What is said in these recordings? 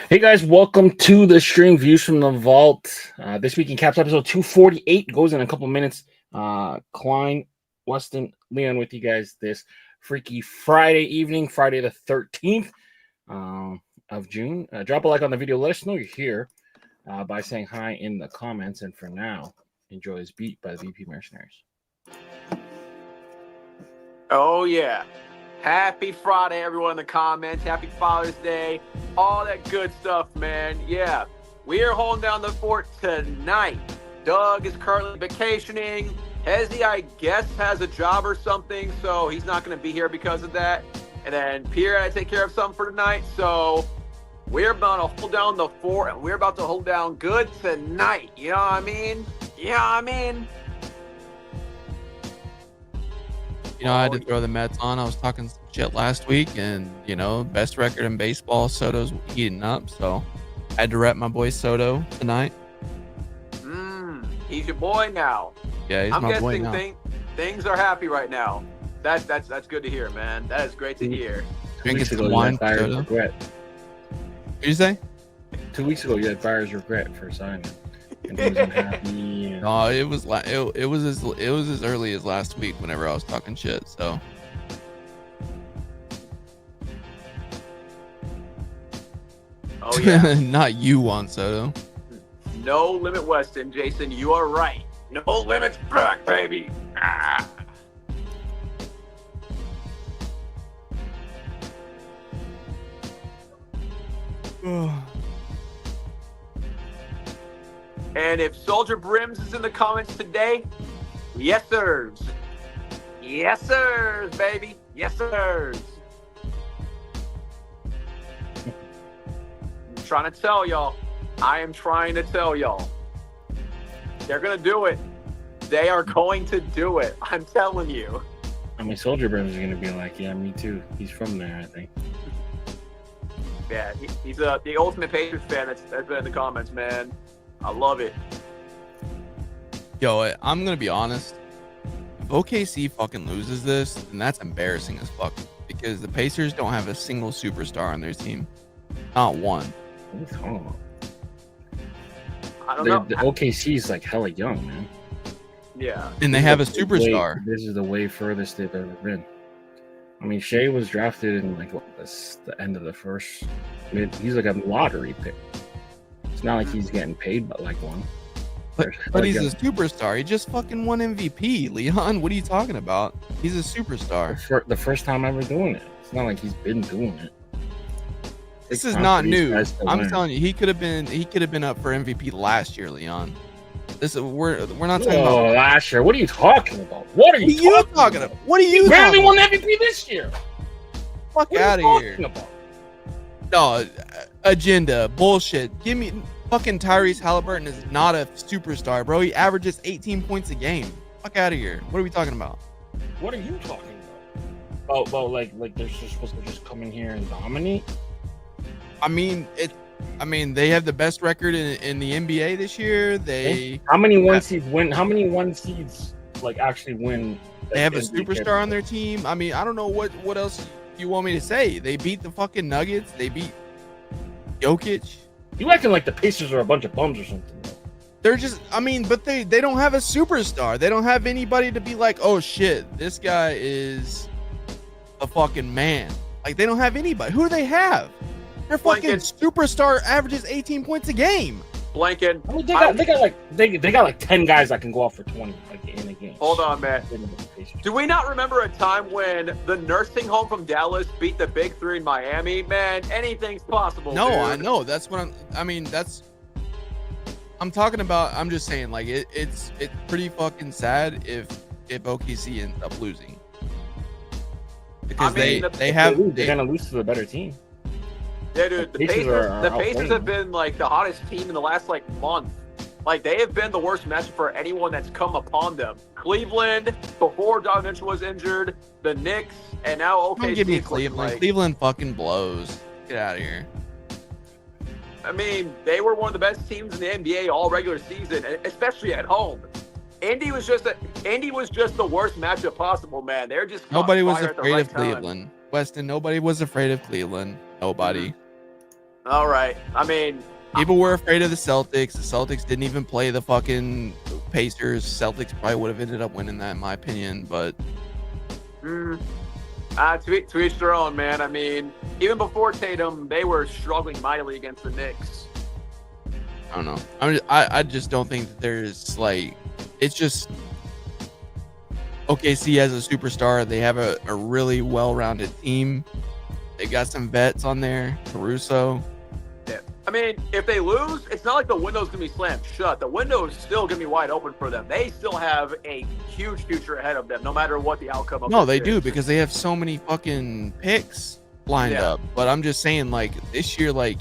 Hey guys, welcome to the stream Views from the Vault. This week in Caps episode 248 goes in a couple minutes. Klein, Weston, Leon with you guys this freaky Friday evening, Friday the 13th of June. Drop a like on the video. Let us know you're here by saying hi in the comments. And for now, enjoy this beat by the VP Mercenaries. Oh, yeah. Happy Friday, everyone in the comments. Happy Father's Day. All that good stuff, man. Yeah, we are holding down the fort tonight. Doug is currently vacationing. Hezzy, I guess, has a job or something, so he's not going to be here because of that. And then Pierre had to take care of something for tonight, so we're about to hold down the fort, and we're about to hold down good tonight. You know what I mean? You know, I had to throw the Mets on. I was talking some shit last week, and, you know, best record in baseball, Soto's heating up, so I had to rep my boy Soto tonight. He's your boy now. Yeah, he's my boy now. Things are happy right now. That's good to hear, man. That is great to hear. Drinking some wine, Soto. What did you say? 2 weeks ago, you had buyer's regret for signing. And he was unhappy. And... No, it was as early as last week whenever I was talking shit. So. Oh yeah. Not you, Juan Soto. No limit, Weston. Jason, you are right. No limits back, baby. Ah. And if Soldier Brims is in the comments today, yes, sirs. Yes, sirs, baby. Yes, sirs. I'm trying to tell y'all. I am trying to tell y'all. They're going to do it. They are going to do it. I'm telling you. I mean, Soldier Brims is going to be like, yeah, me too. He's from there, I think. Yeah, he's the ultimate Patriots fan that's been in the comments, man. I love it. Yo, I'm going to be honest. If OKC fucking loses this, then that's embarrassing as fuck. Because the Pacers don't have a single superstar on their team. Not one. What are you talking about? I don't know. The OKC is like hella young, man. Yeah. And they have a superstar. This is the way furthest they've ever been. I mean, Shea was drafted in like the end of the first. He's like a lottery pick. It's not like he's getting paid, but like one. But he's a superstar. He just fucking won MVP, Leon. What are you talking about? He's a superstar. The first time ever doing it. It's not like he's been doing it. This is not new. I'm telling you, he could have been up for MVP last year, Leon. We're not talking about last year. What are you talking about? What are you talking about? What are you? He barely won MVP this year. Fuck out of here. No, agenda bullshit. Give me fucking Tyrese Halliburton is not a superstar, bro. He averages 18 points a game. Fuck out of here. What are we talking about? What are you talking about? About like they're just supposed to just come in here and dominate? I mean, they have the best record in the NBA this year. How many one seeds win? How many one seeds like actually win? They have a superstar on their team. I mean, I don't know what else you want me to say. They beat the fucking Nuggets. They beat Jokic. You acting like the Pacers are a bunch of bums or something, though. They're just, I mean, but they don't have a superstar. They don't have anybody to be like, oh shit, this guy is a fucking man. Like, they don't have anybody. Who do they have? Their fucking superstar averages 18 points a game. Blanket. I mean, they got like 10 guys that can go off for 20 like in a game. Hold on, man. Do we not remember a time when the nursing home from Dallas beat the Big Three in Miami? Man, anything's possible. No, dude. I know. That's what I'm talking about. I'm just saying, like, it's pretty fucking sad if OKC ends up losing. Because they're gonna lose to a better team. Yeah, dude, the Pacers have been like the hottest team in the last like month. Like, they have been the worst matchup for anyone that's come upon them. Cleveland, before Donovan Mitchell was injured, the Knicks, and now OKC. Don't give me Cleveland. Like, Cleveland fucking blows. Get out of here. I mean, they were one of the best teams in the NBA all regular season, especially at home. Indy was just the worst matchup possible, man. They're just nobody was afraid of Cleveland. Weston, nobody was afraid of Cleveland. Nobody. All right. I mean, people were afraid of the Celtics. The Celtics didn't even play the fucking Pacers. Celtics probably would have ended up winning that, in my opinion. But to each their own, man. I mean, even before Tatum, they were struggling mightily against the Knicks. I don't know. I just don't think that there's like, it's just OKC as a superstar. They have a really well-rounded team. They got some vets on there. Caruso. Yeah. I mean, if they lose, it's not like the window's going to be slammed shut. The window's still going to be wide open for them. They still have a huge future ahead of them, no matter what the outcome of it is. No, they do, because they have so many fucking picks lined up. But I'm just saying, like, this year, like,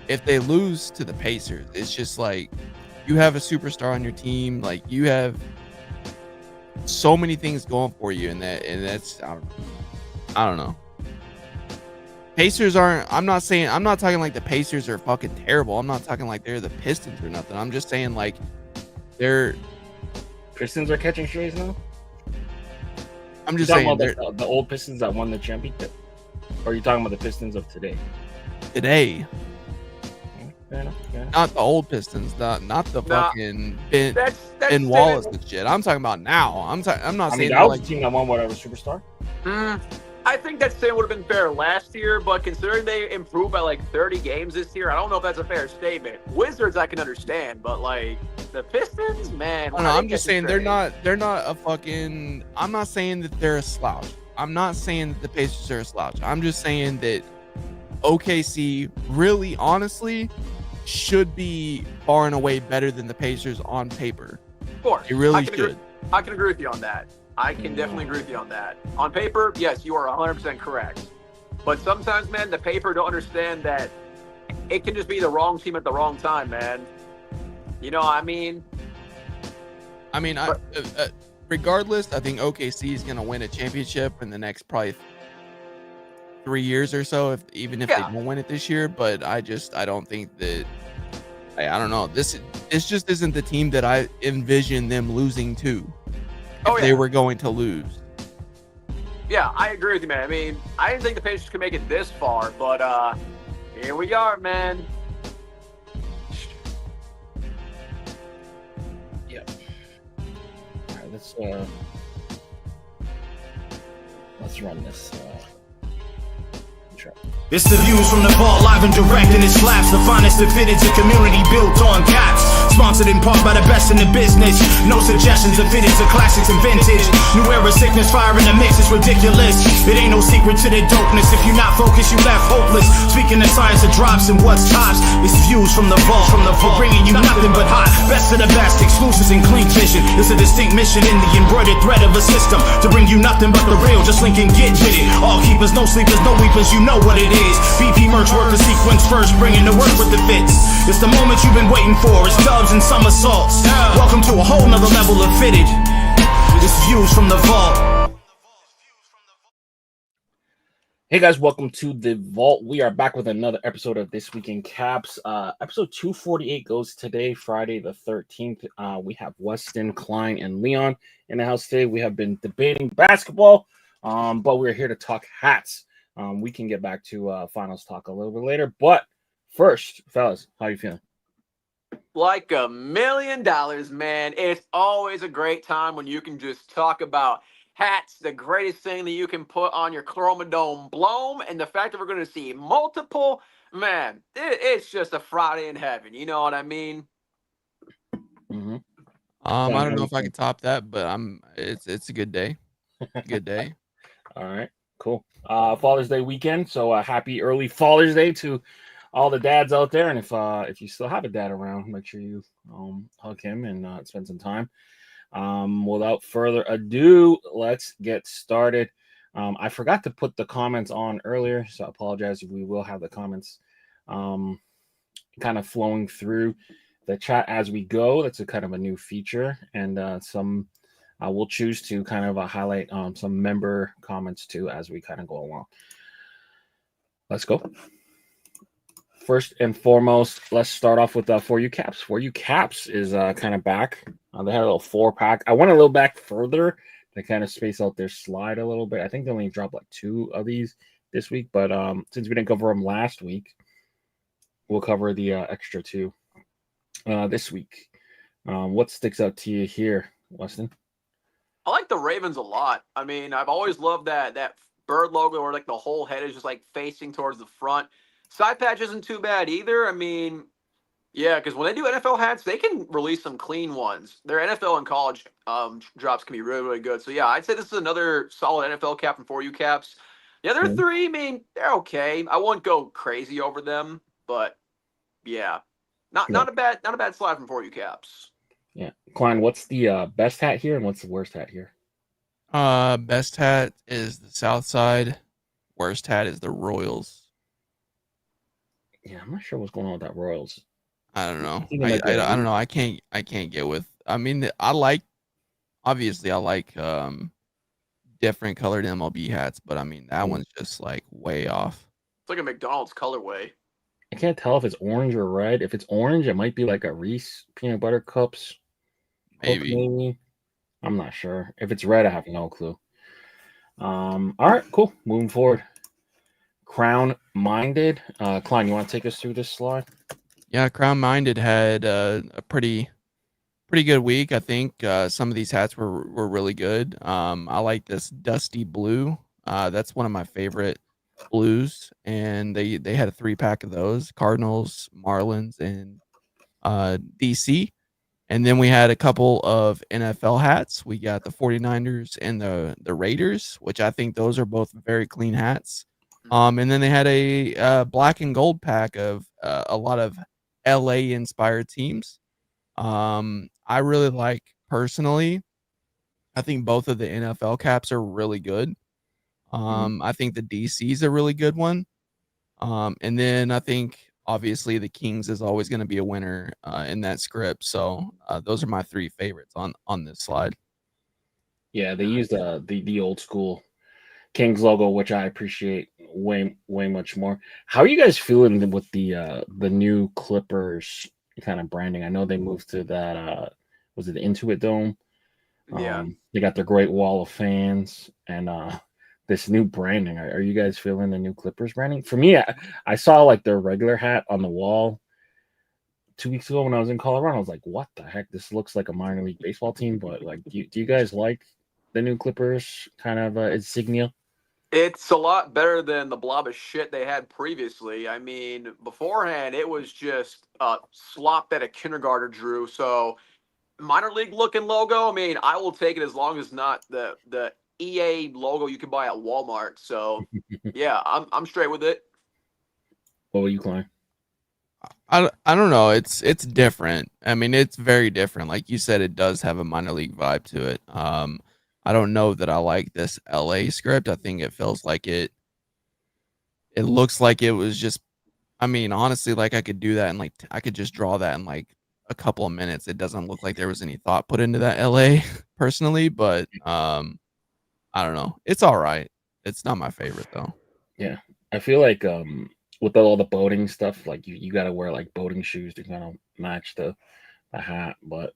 if they lose to the Pacers, it's just like, you have a superstar on your team. Like, you have so many things going for you, and that's I don't know. Pacers aren't. I'm not talking like the Pacers are fucking terrible. I'm not talking like they're the Pistons or nothing. I'm just saying like they're Pistons are catching strays now. I'm just saying the old Pistons that won the championship. Or are you talking about the Pistons of today? Today. Fair enough. Not the old Pistons, not the fucking Ben Wallace and shit. I'm talking about now. I'm not saying that was the team that won whatever superstar. I think that statement would have been fair last year, but considering they improved by like 30 games this year, I don't know if that's a fair statement. Wizards, I can understand, but like the Pistons, man. No, I'm just saying they're not a fucking. I'm not saying that they're a slouch. I'm not saying that the Pacers are a slouch. I'm just saying that OKC really, honestly, should be far and away better than the Pacers on paper. Of course, it really should. I can agree with you on that. I can definitely agree with you on that. On paper, yes, you are 100% correct. But sometimes, man, the paper don't understand that it can just be the wrong team at the wrong time, man. You know what I mean? Regardless, I think OKC is going to win a championship in the next probably 3 years or so, even if they don't win it this year. But I don't think that. I don't know. This just isn't the team that I envision them losing to. If they were going to lose. Yeah, I agree with you, man. I mean, I didn't think the Pacers could make it this far, but here we are, man. Yep. All right, let's run this. It's the views from the vault, live and direct, and it slaps the finest Myfitteds, a community built on caps. Sponsored in part by the best in the business. No suggestions of fitteds or classics and vintage. New era sickness, fire in the mix, it's ridiculous. It ain't no secret to the dopeness. If you not focused, you left hopeless. Speaking of science of drops and what's tops, it's views from the vault. For bringing you nothing but hot, best of the best, exclusives and clean vision. It's a distinct mission in the embroidered thread of a system to bring you nothing but the real. Just link and get with it. All keepers, no sleepers, no weepers. You know what it is. BP Mercs work the sequence first, bringing the work with the fits. It's the moment you've been waiting for. It's dubs and somersaults. Welcome to a whole nother level of fitted. It's views from the vault. Hey guys, welcome to the vault. We are back with another episode of This Week in Caps. Episode 248 goes today, Friday the 13th. We have Weston, Klein, and Leon in the house today. We have been debating basketball, but we're here to talk hats. We can get back to finals talk a little bit later. But first, fellas, how you feeling? Like $1 million, man. It's always a great time when you can just talk about hats, the greatest thing that you can put on your Chromodome bloom, and the fact that we're going to see multiple, man, it's just a Friday in heaven. You know what I mean? Mm-hmm. I don't know if I can top that, but it's a good day. Good day. All right. Cool. Father's Day weekend, so happy early Father's Day to all the dads out there. And if you still have a dad around, make sure you hug him and spend some time. Without further ado, let's get started. I forgot to put the comments on earlier, so I apologize if we will have the comments kind of flowing through the chat as we go. That's a kind of a new feature, and we'll choose to kind of highlight some member comments too as we kind of go along. Let's go. First and foremost, let's start off with For You Caps. For You Caps is kind of back. They had a little 4-pack. I went a little back further to kind of space out their slide a little bit. I think they only dropped like 2 of these this week, but since we didn't cover them last week, we'll cover the extra two this week. What sticks out to you here, Weston? I like the Ravens a lot. I mean, I've always loved that bird logo where like the whole head is just like facing towards the front. Side patch isn't too bad either. I mean, yeah, because when they do NFL hats, they can release some clean ones. Their NFL and college drops can be really, really good. So yeah, I'd say this is another solid NFL cap from 4U caps. The other three, I mean, they're okay. I won't go crazy over them, but yeah, not a bad slide from 4U caps. Yeah, Klein, what's the best hat here, and what's the worst hat here? Best hat is the South Side. Worst hat is the Royals. Yeah, I'm not sure what's going on with that Royals. I don't know. I don't know. I can't get with. I mean, I like different colored MLB hats, but I mean that one's just like way off. It's like a McDonald's colorway. I can't tell if it's orange or red. If it's orange, it might be like a Reese peanut butter cups. Maybe. I'm not sure. If it's red, I have no clue. All right, cool. Moving forward. Crownminded. Klein, you want to take us through this slide? Yeah, Crownminded had a pretty good week. I think some of these hats were really good. I like this dusty blue. That's one of my favorite blues, and they had a 3-pack of those: Cardinals, Marlins, and DC. And then we had a couple of NFL hats. We got the 49ers and the Raiders, which I think those are both very clean hats. And then they had a black and gold pack of a lot of LA inspired teams. I really like, personally, I think both of the NFL caps are really good. I think the DC is a really good one. And then I think obviously the Kings is always going to be a winner in that script. So those are my 3 favorites on this slide. Yeah, they used the old school Kings logo, which I appreciate way much more. How are you guys feeling with the new Clippers kind of branding? I know they moved to that was it the Intuit Dome? Yeah. They got their great wall of fans and this new branding. Are you guys feeling the new Clippers branding? For me, I saw like their regular hat on the wall 2 weeks ago when I was in Colorado. I was like, what the heck? This looks like a minor league baseball team. But like, do you guys like the new Clippers kind of insignia? It's a lot better than the blob of shit they had previously. I mean, beforehand, it was just a slop that a kindergartner drew. So, minor league looking logo, I mean, I will take it as long as not the EA logo you can buy at Walmart. So, yeah, I'm straight with it. What were you, Klein? I don't know. It's different. I mean, it's very different. Like you said, it does have a minor league vibe to it. I don't know that I like this LA script. I think it feels like it looks like it was just, I mean, honestly, like I could do that and like I could just draw that in like a couple of minutes. It doesn't look like there was any thought put into that LA personally, but I don't know. It's all right. It's not my favorite though. Yeah. I feel like with all the boating stuff, like you got to wear like boating shoes to kind of match the hat, but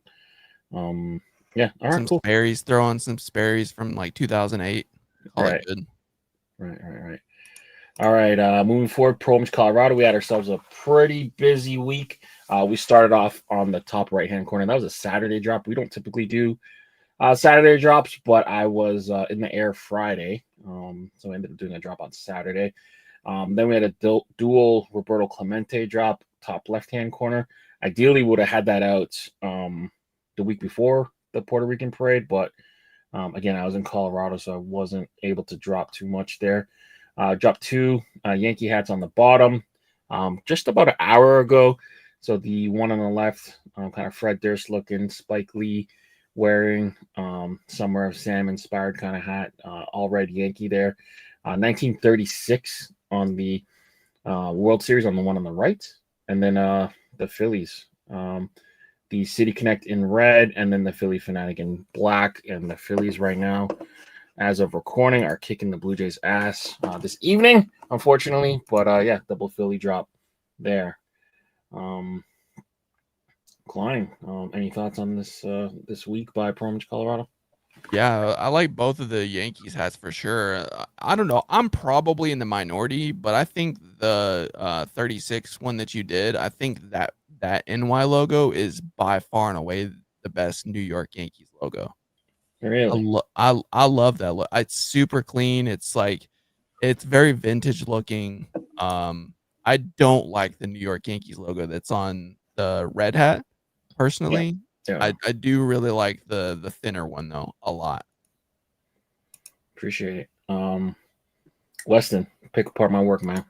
yeah, all right, Some cool. Sperry's, throw on some Sperry's from like 2008. Call it good. Right. All right, moving forward, Proms Colorado. We had ourselves a pretty busy week. We started off on the top right-hand corner. That was a Saturday drop. We don't typically do Saturday drops, but I was in the air Friday, so I ended up doing a drop on Saturday. Then we had a dual Roberto Clemente drop, top left-hand corner. Ideally, would have had that out the week before the Puerto Rican parade, but again, I was in Colorado, so I wasn't able to drop too much there. Dropped 2 Yankee hats on the bottom just about an hour ago. So the one on the left, kind of Fred Durst looking, Spike Lee wearing Summer of Sam inspired kind of hat, all red Yankee there. 1936 on the World Series on the one on the right, and then the Phillies. The City Connect in red, and then the Philly Fanatic in black. And the Phillies right now, as of recording, are kicking the Blue Jays' ass this evening, unfortunately. But yeah, double Philly drop there. Klein, any thoughts on this this week by Proms Colorado? Yeah, I like both of the Yankees hats for sure. I don't know. I'm probably in the minority, but I think the 36 one that you did, I think that NY logo is by far and away the best New York Yankees logo. Really? I love that look. It's super clean. It's like it's very vintage looking. I don't like the New York Yankees logo that's on the red hat Yeah. personally. Yeah. I do really like the thinner one though a lot. Appreciate it. Weston, pick apart my work, man.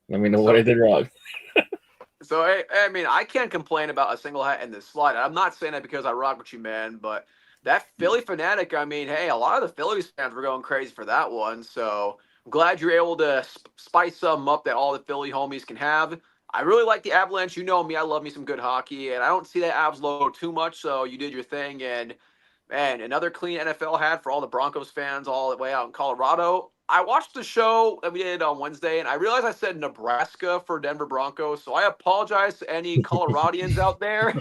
Let me know what I did wrong. So I mean, I can't complain about a single hat in this slide. I'm not saying that because I rock with you, man, but that Philly fanatic. I mean, hey, a lot of the Phillies fans were going crazy for that one. So I'm glad you're able to spice something up that all the Philly homies can have. I really like the Avalanche. You know me, I love me some good hockey, and I don't see that Avs logo too much. So you did your thing, and man, another clean NFL hat for all the Broncos fans all the way out in Colorado. I watched the show that we did on Wednesday, and I realized I said Nebraska for Denver Broncos. So I apologize to any Coloradians out there.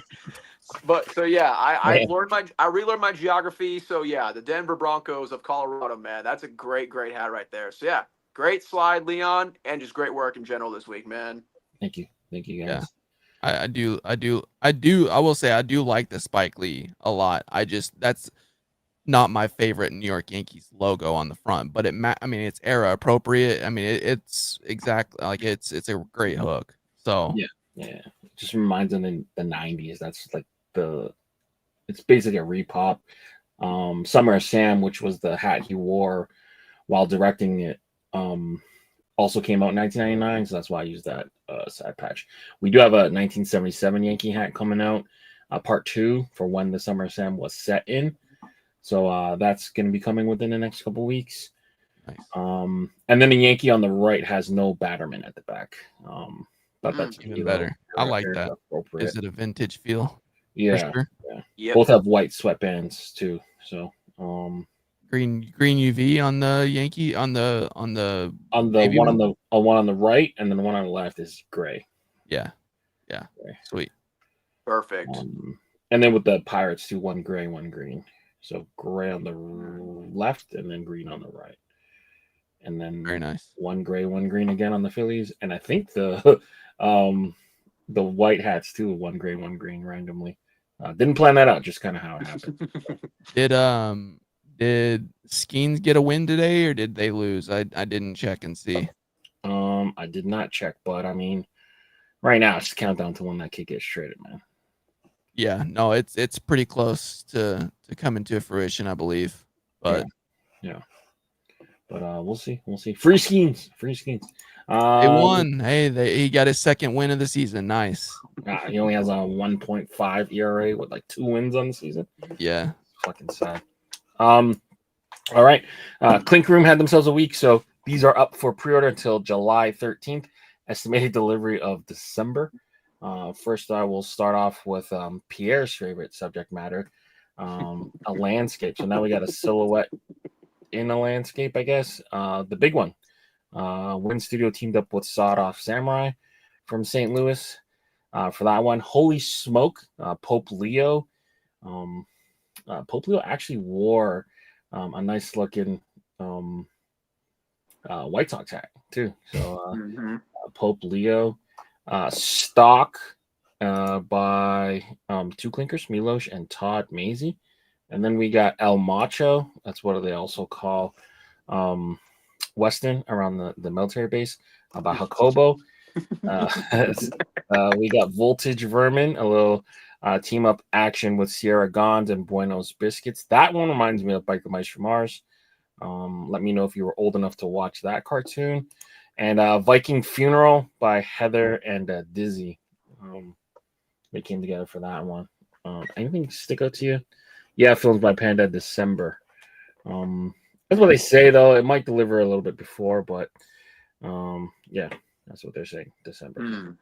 But so yeah, I Yeah. relearned my geography. So yeah, the Denver Broncos of Colorado, man, that's a great hat right there. So yeah, great slide, Leon, and just great work in general this week, man. Thank you. Thank you, Yeah. guys. I will say I do like the Spike Lee a lot. That's not my favorite New York Yankees logo on the front, but I mean it's era appropriate. I mean it's exactly like it's a great hook. So Yeah. Yeah. It just reminds them in the 90s. That's like it's basically a repop. Summer of Sam, which was the hat he wore while directing it, also came out in 1999, so that's why I used that side patch. We do have a 1977 Yankee hat coming out, part 2 for when the Summer of Sam was set in. So that's going to be coming within the next couple weeks. nice. And then the Yankee on the right has no batterman at the back. But that's Even better. I like that. Appropriate. Gives it a vintage feel. Yeah, For sure. yeah. Yep. Both have white sweatbands too. So Green UV on the Yankee on the navy one on the right, and then the one on the left is gray. Yeah. Gray. Sweet. Perfect. And then with the Pirates too, one gray, one green. So gray on the left, and then green on the right. And then Very nice. one gray, one green again on the Phillies, and I think the white hats too, one gray, one green randomly. Didn't plan that out, just kind of how it happened. Did Skeens get a win today, or did they lose? I didn't check and see. I did not check, but I mean, right now it's countdown to when that kid gets traded, man. Yeah, no, it's pretty close to coming to fruition, I believe. But yeah. But we'll see. Free Skeens. They won. Hey, he got his second win of the season. Nice. He only has a 1.5 ERA with like 2 wins on the season. Yeah. Fucking sad. All right. Clink Room had themselves a week, so these are up for pre-order until July 13th. Estimated delivery of December. First, I will start off with Pierre's favorite subject matter, a landscape. So now we got a silhouette in a landscape, I guess. The big one. Win Studio teamed up with Sawed Off Samurai from St. Louis for that one. Holy smoke, Pope Leo. Pope Leo actually wore a nice looking White Sox hat too. So Pope Leo, stock by 2 clinkers, Milosh and Todd Mazie. And then we got El Macho. That's what they also call Weston around the military base, by Jacobo. We got Voltage Vermin, a little team up action with Sierra Gons and Buenos Biscuits. That one reminds me of Biker Mice from Mars. Let me know if you were old enough to watch that cartoon. And Viking Funeral by Heather and Dizzy. They came together for that one. Anything stick out to you? Yeah, filmed by Panda December. That's what they say, though. It might deliver a little bit before, but yeah, that's what they're saying. December.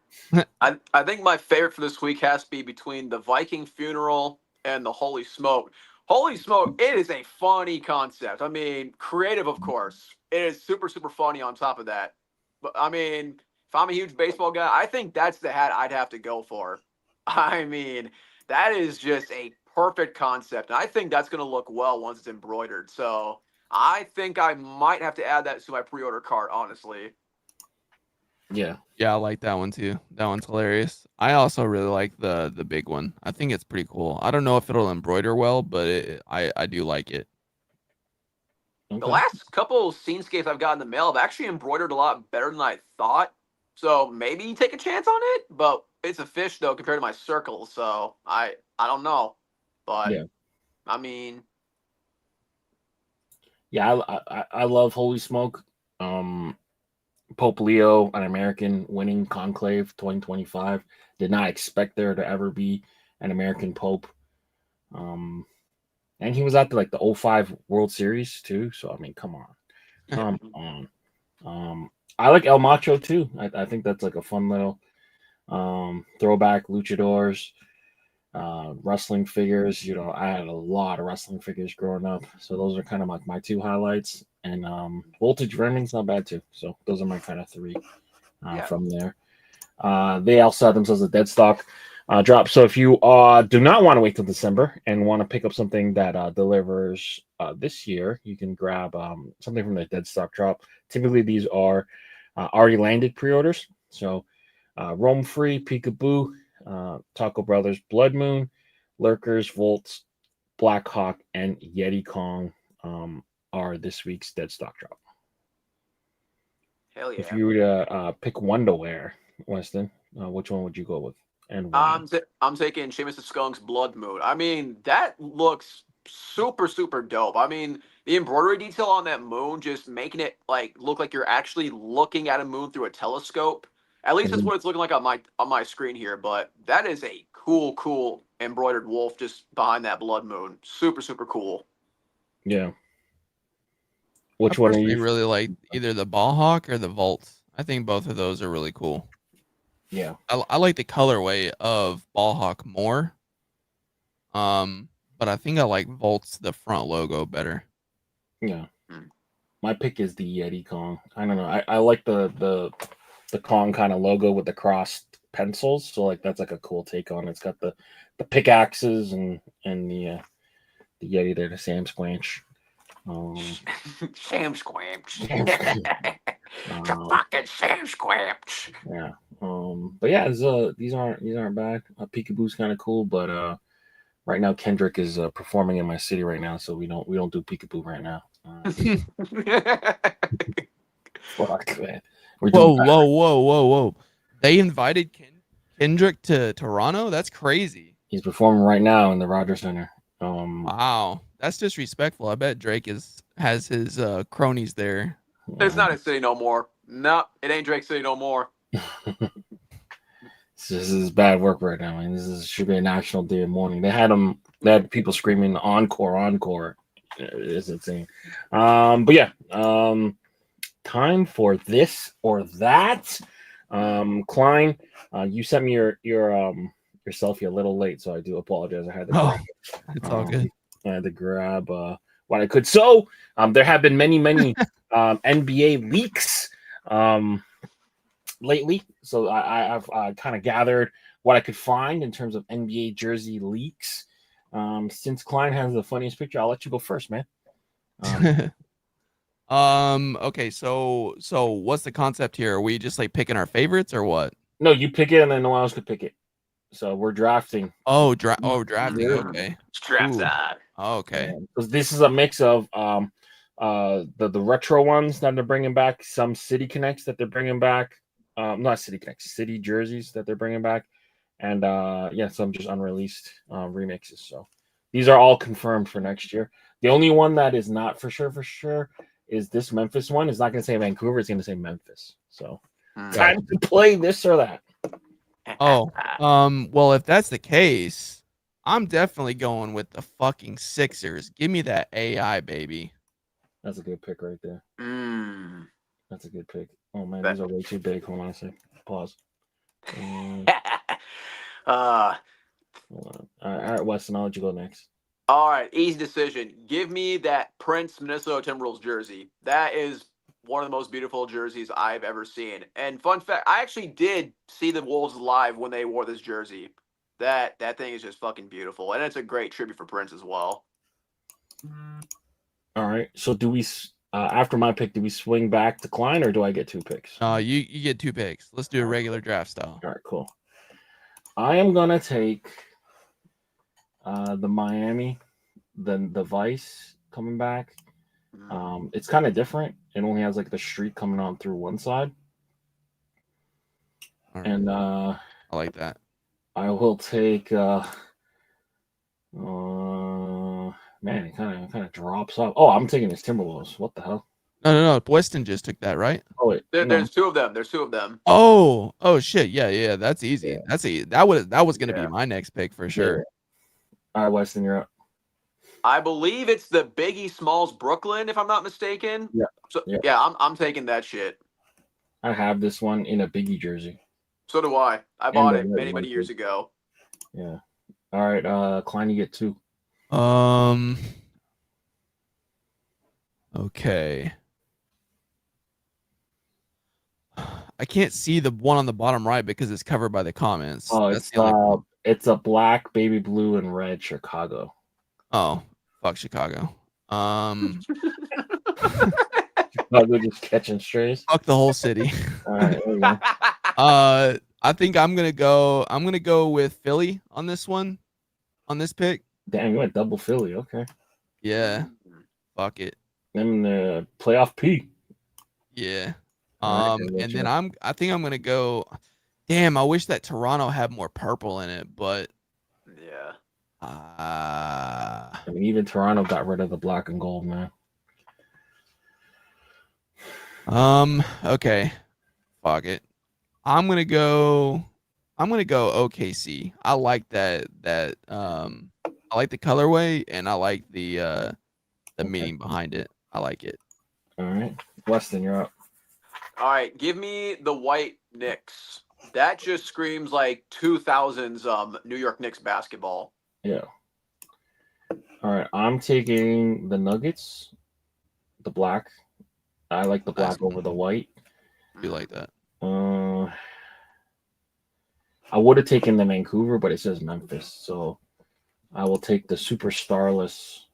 I think my favorite for this week has to be between the Viking Funeral and the Holy Smoke. Holy Smoke, it is a funny concept. I mean, creative, of course. It is super, super funny on top of that. But I mean, if I'm a huge baseball guy, I think that's the hat I'd have to go for. I mean, that is just a perfect concept. And I think that's going to look well once it's embroidered. So I think I might have to add that to my pre-order cart, honestly. Yeah, I like that one too. That one's hilarious. I also really like the big one. I think it's pretty cool. I don't know if it'll embroider well, but I do like it. Okay. The last couple scenescapes I've got in the mail have actually embroidered a lot better than I thought. So maybe take a chance on it, but it's a fish though compared to my circle. So I don't know, but yeah. I mean, yeah, I love Holy Smoke. Pope Leo, an American, winning Conclave 2025. Did not expect there to ever be an American Pope. And he was at the 05 World Series too. So I mean, come on. I like El Macho too. I think that's like a fun little throwback luchadors, wrestling figures. You know, I had a lot of wrestling figures growing up, so those are kind of like my two highlights. And Voltage Verming's not bad too. So those are my kind of three from there. They also have themselves a dead stock drop. So if you do not want to wait till December and want to pick up something that delivers this year, you can grab something from the dead stock drop. Typically, these are already landed pre-orders. So Roam Free, Peekaboo, Taco Brothers, Blood Moon, Lurkers, Volts, Black Hawk, and Yeti Kong are this week's dead stock drop. Hell yeah. If you were to pick one to wear, Weston, which one would you go with? And why? I'm taking Seamus the Skunk's Blood Moon. I mean, that looks super, super dope. I mean, the embroidery detail on that moon, just making it like look like you're actually looking at a moon through a telescope. At least that's what it's looking like on my screen here. But that is a cool embroidered wolf just behind that Blood Moon. Super, super cool. Yeah. Which one are you? Really like either the Ball Hawk or the Volts. I think both of those are really cool. Yeah, I like the colorway of Ball Hawk more. But I think I like Volts the front logo better. Yeah. My pick is the Yeti Kong. I don't know. I like the Kong kind of logo with the crossed pencils. So like that's like a cool take on it. It's got the pickaxes and the Yeti there, the Sam Squanch. Sam Squanch. The fucking Sam Squanch. Yeah. But yeah, these aren't bad. Peekaboo's kind of cool, but right now Kendrick is performing in my city right now, so we don't do Peekaboo right now. Fuck, man. Whoa! They invited Kendrick to Toronto. That's crazy. He's performing right now in the Rogers Center. Wow, that's disrespectful. I bet Drake has his cronies there. It's not his city no more. No, it ain't Drake's city no more. This is bad work right now. I mean, should be a national day of mourning. They had people screaming encore. It's insane. But yeah, time for this or that. Klein, you sent me your selfie a little late, so I do apologize. I had to it's all good. I had to grab what I could. So there have been many NBA leaks lately. So I've kind of gathered what I could find in terms of NBA jersey leaks. Since Klein has the funniest picture, I'll let you go first, man. Okay, so what's the concept here? Are we just like picking our favorites or what? No, you pick it and then no one else could pick it. So we're drafting. Drafting. Yeah. Okay. It's draft time. Oh, okay. Because this is a mix of the retro ones that they're bringing back, some City Connects that they're bringing back, not City Connects, City jerseys that they're bringing back, and some just unreleased remixes. So these are all confirmed for next year. The only one that is not for sure is this Memphis one. It's not going to say Vancouver. It's going to say Memphis. So time to play this or that. Well, if that's the case, I'm definitely going with the fucking Sixers. Give me that AI, baby. That's a good pick right there. That's a good pick. Oh man, these are way too big. Hold on a sec. Pause. Hold on. All right, Weston, I'll let you go next. All right, easy decision. Give me that Prince Minnesota Timberwolves jersey. That is one of the most beautiful jerseys I've ever seen. And fun fact, I actually did see the Wolves live when they wore this jersey. That thing is just fucking beautiful, and it's a great tribute for Prince as well. All right. So do we after my pick, do we swing back to Klein or do I get 2 picks? You get 2 picks. Let's do a regular draft style. All right, cool. I am gonna take the Miami, the Vice coming back. It's kind of different. It only has like the street coming on through one side. Right. And I like that. I will take man, it kind of drops off. Oh, I'm taking his Timberwolves. What the hell? No. Weston just took that, right? Oh wait, There's 2 of them. There's 2 of them. Oh shit. Yeah. That's easy. Yeah. That's easy. That was gonna be my next pick for sure. Yeah. All right, Weston, you're up. I believe it's the Biggie Smalls Brooklyn, if I'm not mistaken. Yeah. So Yeah. I'm taking that shit. I have this one in a Biggie jersey. So do I. I bought it many years ago. Yeah. All right, Klein, you get 2. Okay. I can't see the one on the bottom right because it's covered by the comments. Oh, That's the only... it's a black, baby blue, and red Chicago. Oh, fuck Chicago. Chicago just catching strays. Fuck the whole city. All right, there we go. I think I'm gonna go with Philly on this one, on this pick. Damn, you went double Philly. Okay. Yeah. Fuck it. Then the playoff P. Yeah. Right, and then I think I'm gonna go. Damn, I wish that Toronto had more purple in it, but yeah. I mean, even Toronto got rid of the black and gold, man. Okay. Fuck it. I'm gonna go OKC. I like that I like the colorway and I like the meaning behind it. I like it. All right. Weston, you're up. All right, give me the white Knicks. That just screams like 2000s New York Knicks basketball. Yeah. All right, I'm taking the Nuggets, the black. I like the black over the white. You like that? I would have taken the Vancouver, but it says Memphis, so I will take the super starless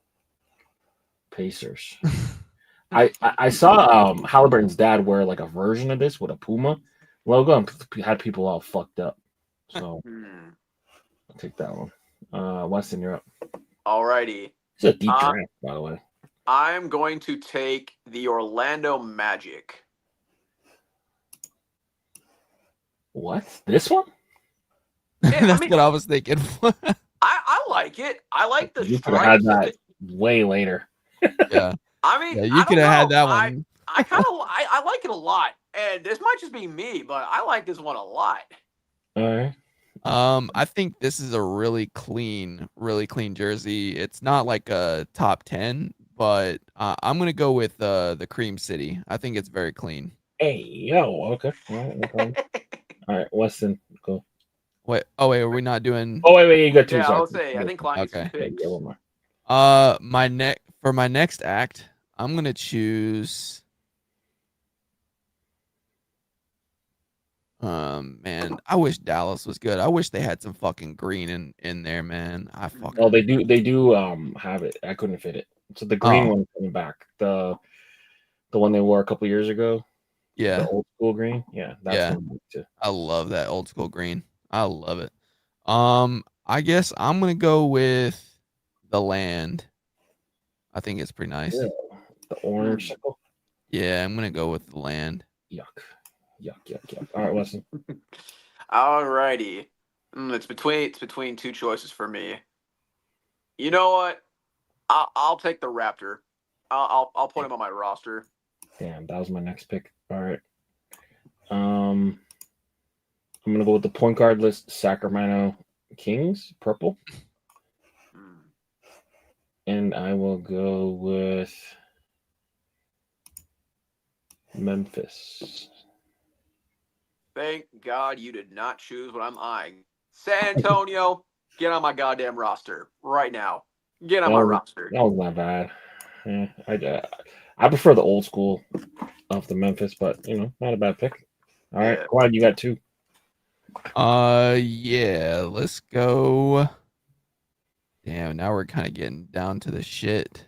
Pacers. I saw Halliburton's dad wear like a version of this with a Puma logo and had people all fucked up. So I'll take that one. Weston, you're up. Alrighty. It's a deep draft, by the way. I'm going to take the Orlando Magic. What? This one? Yeah, That's what I was thinking. I like it. I like the You could have had that way later. Yeah. I mean, yeah, you could have had that one. I kind of I like it a lot, and this might just be me, but I like this one a lot. All right. I think this is a really clean jersey. It's not like a top 10, but I'm gonna go with the Cream City. I think it's very clean. Hey, yo, okay. All right, no problem. All right, Weston, go. Wait, are we not doing? Oh, wait, you got 2 Yeah, seconds. I'll say. I think Klein gets Okay. 2 picks. Yeah, one more. For my next act, I'm gonna choose. Man, I wish Dallas was good. I wish they had some fucking green in there, man. Oh, they do have it. I couldn't fit it. So the green one coming back. The one they wore a couple years ago. Yeah. The old school green. Yeah, that's one too. I love that old school green. I love it. I guess I'm gonna go with the Land. I think it's pretty nice. Yeah. The orange circle. Yeah, I'm gonna go with the Land. Yuck. All right, Weston. Alrighty. It's between 2 choices for me. You know what? I'll take the Raptor. I'll put him on my roster. Damn, that was my next pick. All right. I'm gonna go with the point guard list. Sacramento Kings, purple. And I will go with Memphis. Thank God you did not choose what I'm eyeing. San Antonio, get on my goddamn roster right now. Get on my roster. That was not bad. Yeah, I prefer the old school of the Memphis, but not a bad pick. All right, Clyde, you got 2. Yeah, let's go. Damn, now we're kind of getting down to the shit.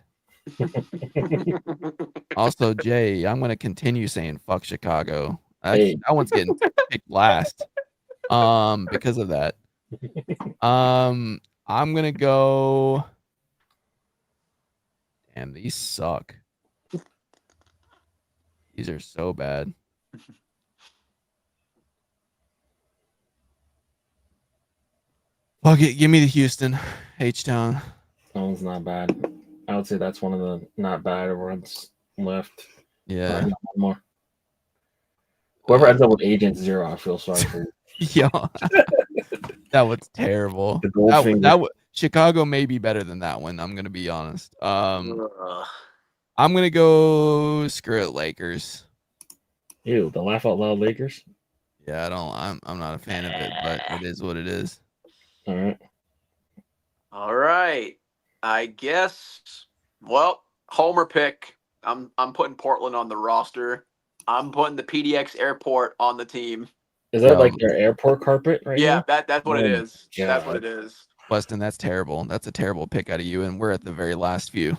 Also, Jay, I'm gonna continue saying fuck Chicago. Hey. That one's getting picked last. Because of that. I'm gonna go. Damn, these suck. These are so bad. Fuck it, give me the Houston H-Town. That one's not bad. I would say that's one of the not bad ones left. Yeah. All right, one more. Whoever ends up with Agent Zero, I feel sorry for you. Yeah. That was terrible. The Goldfinger. Chicago may be better than that one. I'm gonna be honest. Ugh. I'm gonna go screw it, Lakers. Ew, the laugh out loud Lakers. Yeah, I'm not a fan of it, but it is what it is. All right. All right. I guess. Well, homer pick. I'm putting Portland on the roster. I'm putting the PDX Airport on the team. Is that like their airport carpet right Yeah, now? that's what it Oh, is. That's what it is. Weston, that's terrible. That's a terrible pick out of you, and we're at the very last few.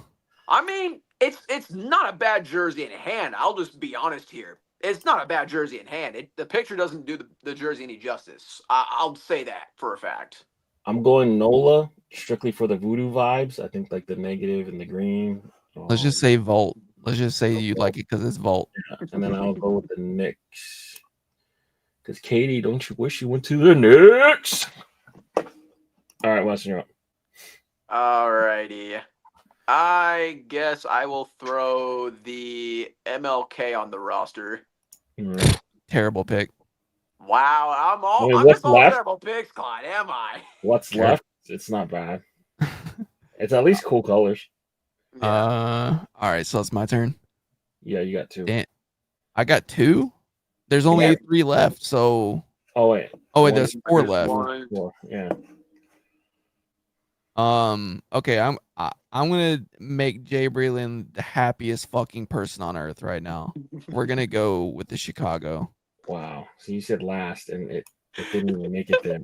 I mean, it's not a bad jersey in hand. I'll just be honest here. It's not a bad jersey in hand. The picture doesn't do the jersey any justice. I'll say that for a fact. I'm going Nola strictly for the voodoo vibes. I think like the negative and the green. Let's just say Volt. Let's just say you like it because it's Volt. Yeah. And then I'll go with the Knicks. Because Katie, don't you wish you went to the Knicks? All right, Weston, you're up. All righty. I guess I will throw the MLK on the roster. Right. Terrible pick. Wow, Wait, I'm what's just all left? terrible picks, Clyde, am I? What's left? It's not bad. It's at least cool colors. Yeah. All right, so it's my turn. Yeah, you got two. Damn. I got two? There's only 3 left, so Oh wait. there's 4 left. Four. Yeah. Okay, I'm gonna make Jay Breland the happiest fucking person on earth right now. We're gonna go with the Chicago. Wow. So you said last and it didn't even make it there.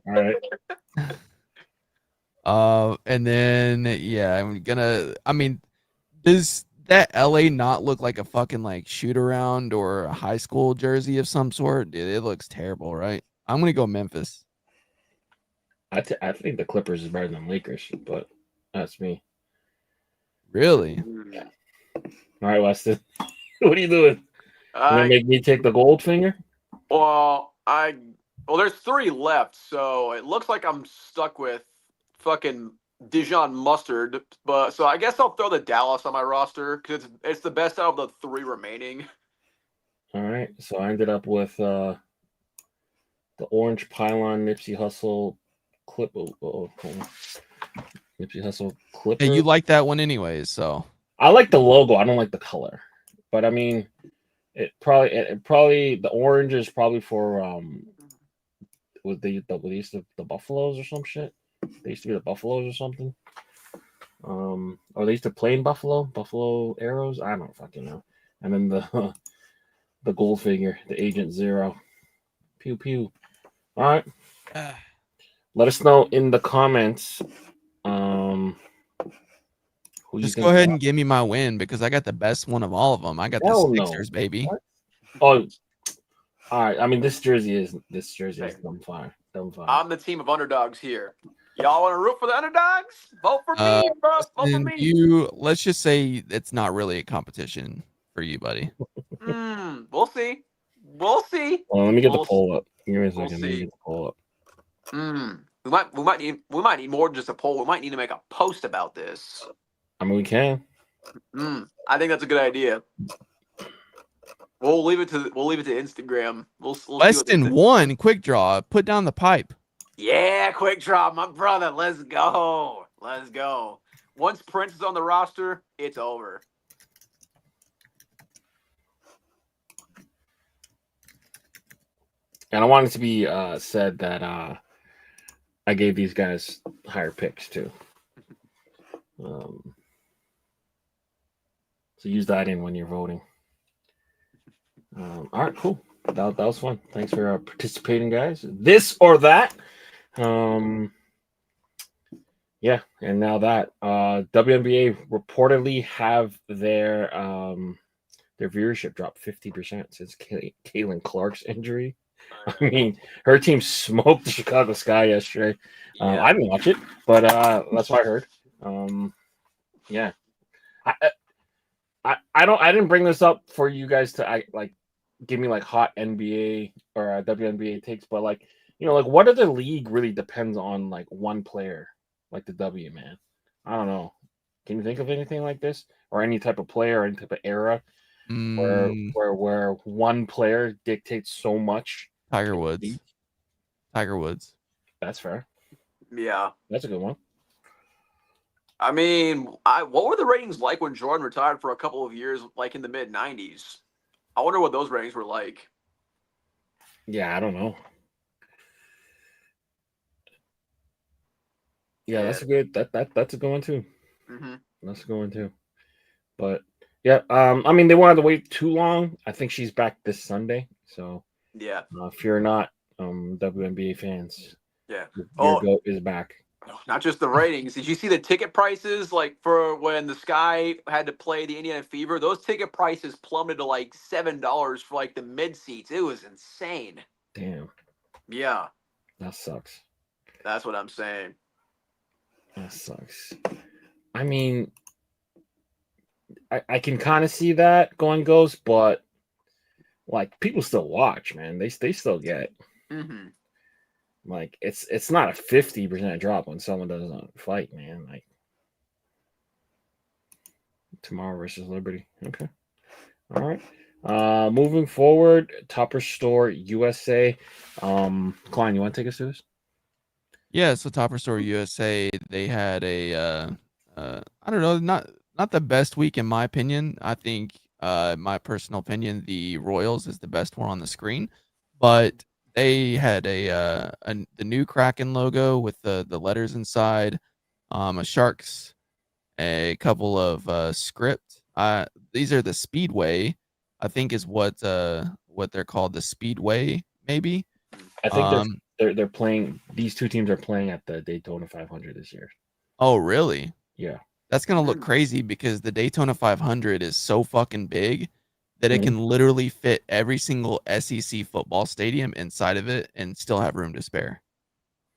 All right. And then I mean, does that LA not look like a fucking like shoot around or a high school jersey of some sort? It looks terrible, right? I'm gonna go Memphis. I think the Clippers is better than Lakers, but that's me. Really? Yeah. All right, Weston. What are you doing? You gonna make me take the gold finger? Well, there's 3 left, so it looks like I'm stuck with fucking Dijon Mustard. But so I guess I'll throw the Dallas on my roster because it's the best out of the 3 remaining. All right. So I ended up with the orange pylon Nipsey Hussle clip. Nipsey Hussle clipper. Hey, you like that one anyways, so I like the logo. I don't like the color, but I mean, it probably the orange is probably for with the Buffaloes or some shit. They used to be the Buffaloes or something. Or they used to play in Buffalo Arrows. I don't fucking know. And then the gold figure, the Agent Zero. Pew pew. All right. Let us know in the comments. Just go ahead and give me my win because I got the best one of all of them. I got the Sixers, baby. What? Oh, all right. I mean, this jersey is dumb fire. I'm the team of underdogs here. Y'all want to root for the underdogs? Vote for me, bro. Vote for me. Let's just say it's not really a competition for you, buddy. We'll see. We'll see. Well, let me get the poll up. Give me a second. We'll Let me see. get the poll up. We might need more than just a poll. We might need to make a post about this. I mean, we can. I think that's a good idea. We'll leave it to Instagram. We'll Weston won. Quick draw. Put down the pipe. Yeah, quick draw, my brother. Let's go. Let's go. Once Prince is on the roster, it's over. And I want it to be said that I gave these guys higher picks too. So use that in when you're voting. All right, cool. that was fun. Thanks for participating, guys. This or that. Yeah, and now that WNBA reportedly have their viewership dropped 50% since Caitlin Clark's injury. I mean, her team smoked the Chicago Sky yesterday. Yeah. I didn't watch it, but that's what I heard. Yeah, I didn't bring this up for you guys to give me like hot NBA or WNBA takes, but like like what other league really depends on like one player, like the W, man. I don't know. Can you think of anything like this or any type of player or any type of era where one player dictates so much? Tiger Woods. Tiger Woods. That's fair. Yeah. That's a good one. I mean, what were the ratings like when Jordan retired for a couple of years, like in the mid '90s? I wonder what those ratings were like. Yeah, I don't know. Yeah, that's a good that's a good one too. Mm-hmm. That's a good one too. But yeah, I mean they wanted to wait too long. I think she's back this Sunday. So yeah, if you're not WNBA fans, yeah, your GOAT is back. Not just the ratings. Did you see the ticket prices? Like for when the Sky had to play the Indiana Fever, those ticket prices plummeted to like $7 for like the mid seats. It was insane. Damn. Yeah. That sucks. That's what I'm saying. That sucks. I mean, I can kind of see that going Ghost, but like people still watch, man. They still get. Mm-hmm. Like it's not a 50% drop when someone doesn't fight, man. Like tomorrow versus Liberty. Okay. All right. Moving forward, Topper Store USA. Klein, you want to take us through this? Yeah, so Topper Store USA, they had a I don't know, not the best week in my opinion. I think my personal opinion, the Royals is the best one on the screen, but they had the new Kraken logo with the letters inside, a sharks, a couple of script. These are the Speedway, I think is what they're called, the Speedway maybe. I think they're playing. These two teams are playing at the Daytona 500 this year. Oh, really? Yeah. That's gonna look crazy because the Daytona 500 is so fucking big that it can literally fit every single SEC football stadium inside of it and still have room to spare.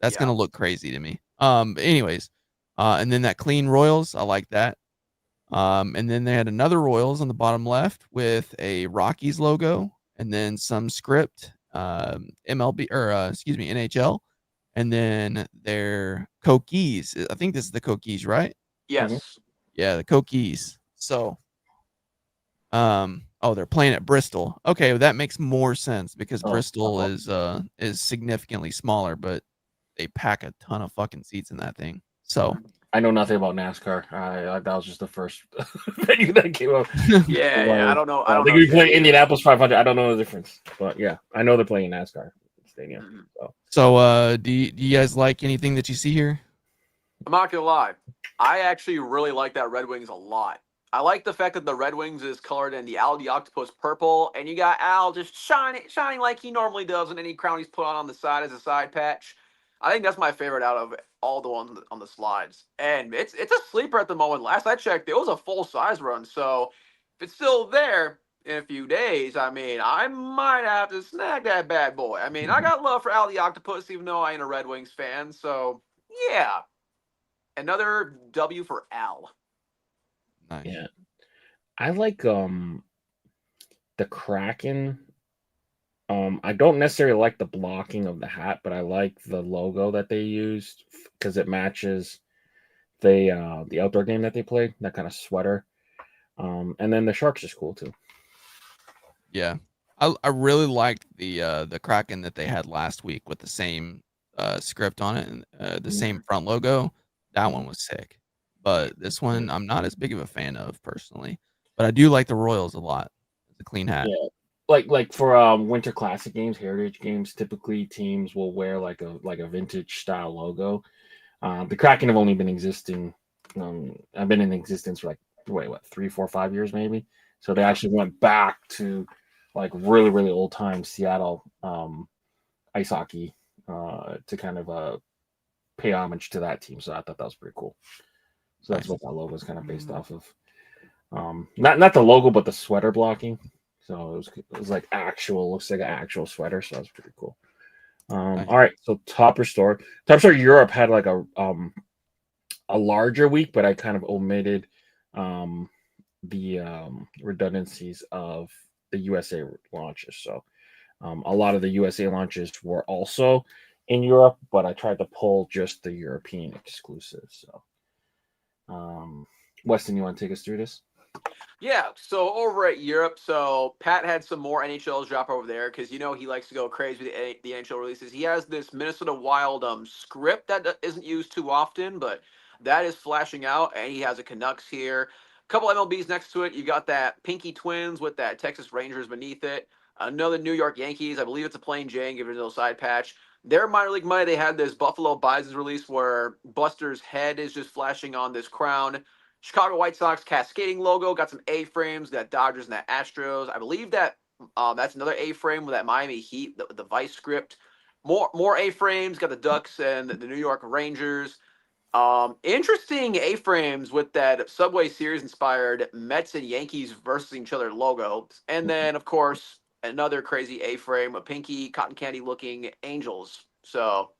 That's gonna look crazy to me. Anyways, and then that clean Royals, I like that. And then they had another Royals on the bottom left with a Rockies logo and then some script, MLB or excuse me, NHL, and then their Coquis. I think this is the Coquis, right? Yes. Yeah, the Coquis. So, they're playing at Bristol. Okay, well, that makes more sense because Bristol is significantly smaller, but they pack a ton of fucking seats in that thing. So I know nothing about NASCAR. That was just the first venue that came up. Yeah, I don't know. I don't they know. could be playing Indianapolis 500. I don't know the difference, but yeah, I know they're playing NASCAR stadium. So, do you guys like anything that you see here? I'm not gonna lie. I actually really like that Red Wings a lot. I like the fact that the Red Wings is colored in the Al the Octopus purple, and you got Al just shining like he normally does in any crown he's put on the side as a side patch. I think that's my favorite out of all the ones on the slides. And it's a sleeper at the moment. Last I checked, it was a full-size run. So if it's still there in a few days, I mean, I might have to snag that bad boy. I mean, I got love for Al the Octopus, even though I ain't a Red Wings fan. So, yeah. Another W for Al. Nice. Yeah. I like the Kraken. I don't necessarily like the blocking of the hat, but I like the logo that they used because it matches the outdoor game that they played, that kind of sweater. And then the Sharks is cool too. Yeah. I really liked the Kraken that they had last week with the same script on it and the same front logo. That one was sick. But this one I'm not as big of a fan of personally. But I do like the Royals a lot. It's a clean hat. Yeah. Like for Winter Classic games, Heritage games, typically teams will wear like a vintage style logo. The Kraken have only been existing. I've been in existence for like 3, 4, 5 years maybe. So they actually went back to like really, really old time Seattle ice hockey to kind of pay homage to that team. So I thought that was pretty cool. So that's Nice. what that logo is kind of based off of. Not the logo, but the sweater blocking. So it was like looks like an actual sweater. So that's pretty cool. Nice. All right, so Topper Store Europe had like a larger week, but I kind of omitted the redundancies of the USA launches. So a lot of the USA launches were also in Europe, but I tried to pull just the European exclusives. So, Weston, you want to take us through this? Yeah, so over at Europe, so Pat had some more NHLs drop over there because he likes to go crazy with the NHL releases. He has this Minnesota Wild script that isn't used too often, but that is flashing out, and he has a Canucks here. A couple MLBs next to it. You got that Pinky Twins with that Texas Rangers beneath it. Another New York Yankees. I believe it's a plain Jane, give it a little side patch. Their minor league money, they had this Buffalo Bisons release where Buster's head is just flashing on this crown. Chicago White Sox cascading logo, got some A-frames, got Dodgers and that Astros. I believe that that's another A-frame with that Miami Heat, the Vice script. More A-frames, got the Ducks and the New York Rangers. Interesting A-frames with that Subway Series inspired Mets and Yankees versus each other logo. And then, of course, another crazy A-frame, a pinky, cotton candy looking Angels. So,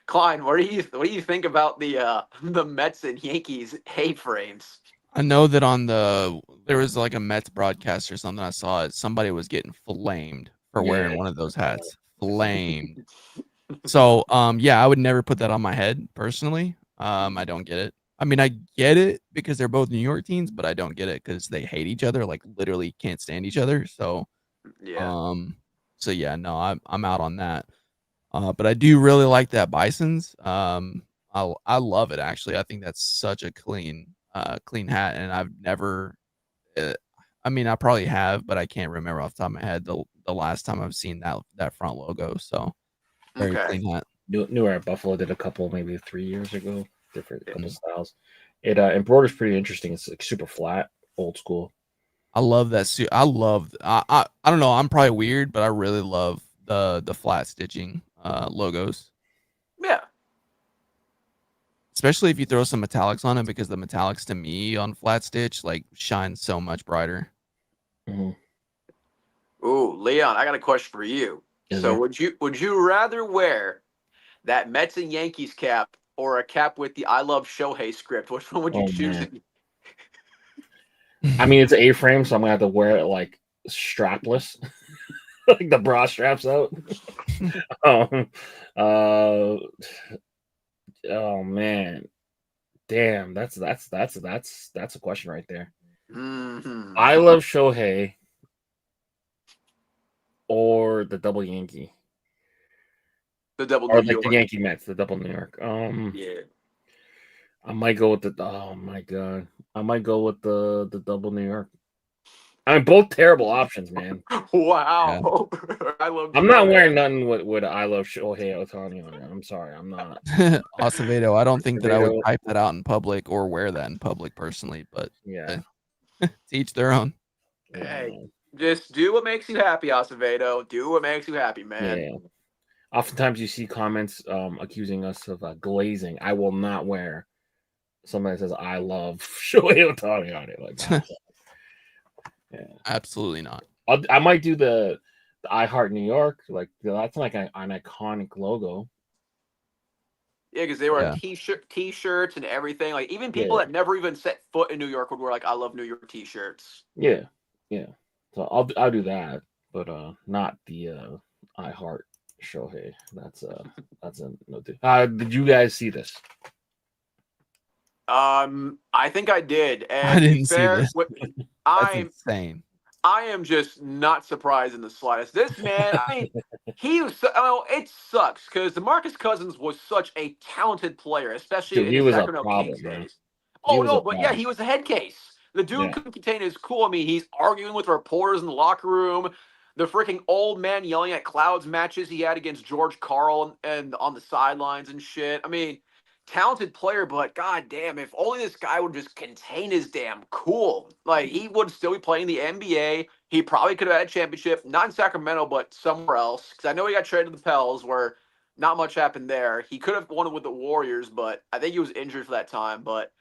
Klein, what do you think about the Mets and Yankees A-frames? I know that there was like a Mets broadcast or something. I saw it. Somebody was getting flamed for wearing one of those hats. Flamed. So, yeah, I would never put that on my head personally. I don't get it. I mean, I get it because they're both New York teams, but I don't get it because they hate each other, like literally can't stand each other. So, Yeah. yeah, no, I'm out on that. But I do really like that Bison's. I love it actually. I think that's such a clean hat, and I've never. I mean, I probably have, but I can't remember off the top of my head the last time I've seen that front logo. So very clean hat. Newer at Buffalo did a couple maybe 3 years ago, different couple styles. It embroiders pretty interesting. It's like super flat, old school. I love that suit. I don't know. I'm probably weird, but I really love the flat stitching logos. Yeah. Especially if you throw some metallics on it, because the metallics to me on flat stitch like shine so much brighter. Mm-hmm. Ooh, Leon, I got a question for you. Would you rather wear that Mets and Yankees cap or a cap with the I Love Shohei script? Which one would you choose? I mean, it's an A-frame, so I'm gonna have to wear it like strapless, like the bra straps out. Oh man, damn, that's a question right there. Mm-hmm. I Love Shohei or the double Yankee. The double or New like York. the Yankee Mets, the double New York. Yeah. I might go with oh my god. I might go with the double New York. I mean, both terrible options, man. Wow. Yeah. I'm not wearing nothing with I Love Shohei Ohtani on it. I'm sorry, I'm not. Acevedo, I don't think that I would type that out in public or wear that in public personally, but yeah. To each their own. Hey, just do what makes you happy, Acevedo. Do what makes you happy, man. Yeah. Oftentimes you see comments accusing us of glazing. I will not wear something that says I love Shohei Ohtani on it. Like that. Yeah. Absolutely not. I might do the I Heart New York. Like that's like an iconic logo. Yeah, because they were t-shirts and everything. Like even people that never even set foot in New York would wear like I Love New York t-shirts. Yeah. So I'll do that, but not the I Heart Shohei. That's a no. Did you guys see this? I think I did. And I didn't see this. That's insane. I am just not surprised in the slightest. This man, I mean, it sucks because DeMarcus Cousins was such a talented player, especially in the Sacramento Kings days. Oh no, but yeah, he was a head case. The dude couldn't contain his cool. I mean, he's arguing with reporters in the locker room. The freaking old man yelling at Clouds matches he had against George Karl and on the sidelines and shit. I mean, talented player, but goddamn, if only this guy would just contain his damn cool. Like, he would still be playing the NBA. He probably could have had a championship, not in Sacramento, but somewhere else. Because I know he got traded to the Pels, where not much happened there. He could have won it with the Warriors, but I think he was injured for that time. But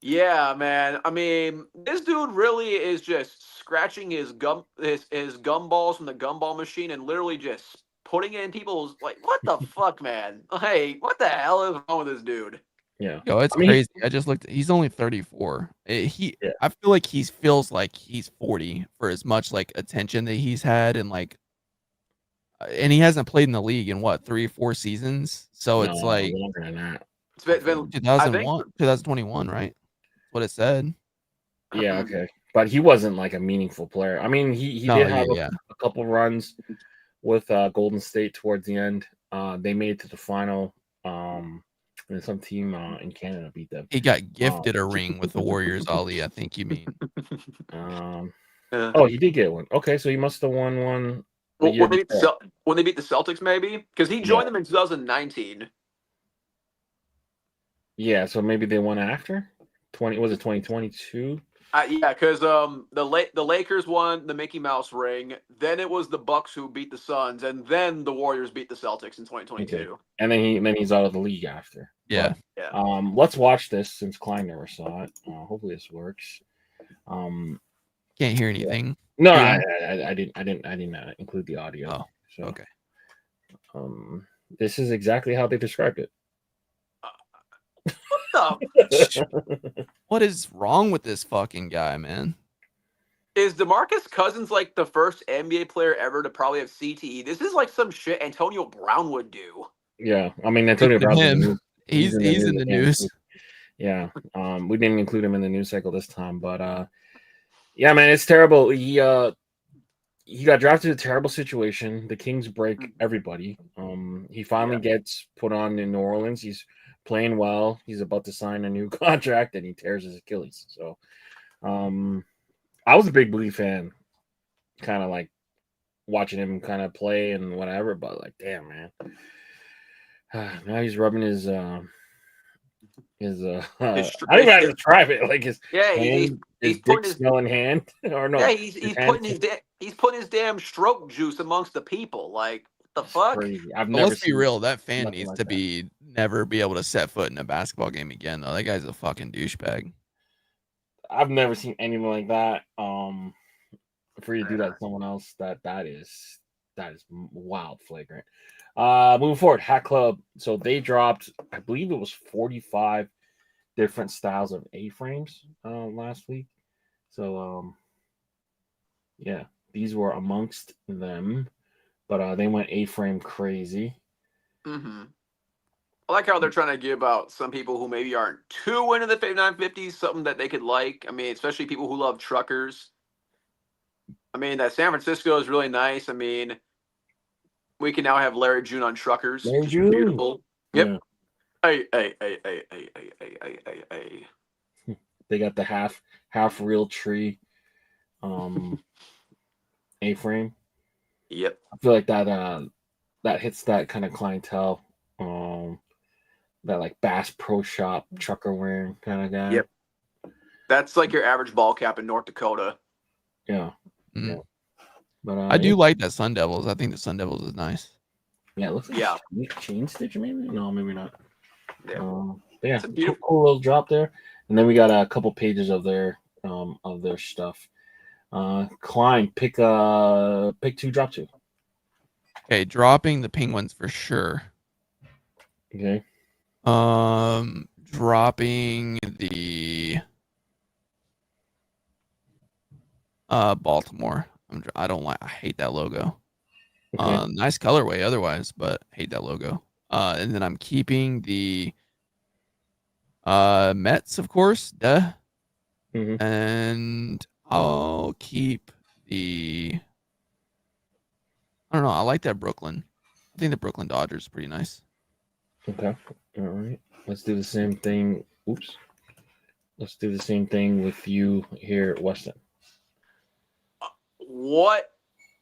yeah, man. I mean, this dude really is just scratching his gumballs from the gumball machine and literally just putting it in people's like, what the fuck, man? Hey, what the hell is wrong with this dude? Yeah. Yo, it's I mean, crazy. I just looked. He's only 34. Yeah. I feel like he feels like he's 40 for as much like attention that he's had and he hasn't played in the league in what 3 or 4 seasons. So no, it's like longer than that. It's been I think 2001, 2021, right? That's what it said. Yeah, okay. But he wasn't like a meaningful player. I mean, he No, did have yeah. a couple runs with Golden State towards the end. They made it to the final. And some team in Canada beat them. He got gifted a ring with the Warriors, Ali. I think you mean. Oh, he did get one. Okay, so he must have won one. Well, when they beat the Celtics, maybe because he joined them in 2019. Yeah, so maybe they won after 2022? Yeah, because the Lakers won the Mickey Mouse ring. Then it was the Bucks who beat the Suns, and then the Warriors beat the Celtics in 2022. Okay. And then he's out of the league after. Yeah. Yeah. Let's watch this since Klein never saw it. Hopefully this works. Can't hear anything. No, Yeah. I didn't include the audio. Oh, so, okay. This is exactly how they described it. What is wrong with this fucking guy, man? Is DeMarcus Cousins like the first NBA player ever to probably have CTE? This is like some shit Antonio Brown would do. Yeah, I mean Antonio Brown. He's in the news. Yeah, we didn't include him in the news cycle this time, but yeah, man, it's terrible. He got drafted in a terrible situation. The Kings break everybody. He finally gets put on in New Orleans. He's playing well. He's about to sign a new contract, and he tears his Achilles. So, I was a big Blee fan, kind of like watching him kind of play and whatever. But like, damn, man, now he's rubbing his I don't even know how to describe it. Like his he's dick smelling hand, or no? Yeah, he's putting his damn stroke juice amongst the people. Like, what the fuck? Crazy. Let's be real. That fan needs to never be able to set foot in a basketball game again. Though that guy's a fucking douchebag. I've never seen anything like that. For you to do that to someone else, that is wild, flagrant. Moving forward, Hat Club. So they dropped, I believe it was 45 different styles of A-frames last week. So yeah, these were amongst them, but they went A-frame crazy. Mm-hmm. I like how they're trying to give out some people who maybe aren't too into the 5950s something that they could like. I mean, especially people who love truckers. I mean, that San Francisco is really nice. I mean, we can now have Larry June on truckers. Larry June. Beautiful. Yep. Yeah. Hey. They got the half real tree A-frame. Yep. I feel like that hits that kind of clientele. That like Bass Pro Shop trucker wearing kind of guy. Yep. That's like your average ball cap in North Dakota. Yeah. Mm. Yeah. But I do like that Sun Devils. I think the Sun Devils is nice. Yeah, it looks like chain stitch maybe. No, maybe not. Yeah. Yeah, cool little drop there. And then we got a couple pages of their stuff. Klein, pick 2, drop 2. Okay, dropping the Penguins for sure. Okay. Dropping the Baltimore. I hate that logo. Okay. Nice colorway otherwise, but hate that logo. And then I'm keeping the Mets, of course, duh. Mm-hmm. And I'll keep I don't know, I like that Brooklyn. I think the Brooklyn Dodgers is pretty nice. Okay. All right. Let's do the same thing. Oops. Let's do the same thing with you here at Weston. What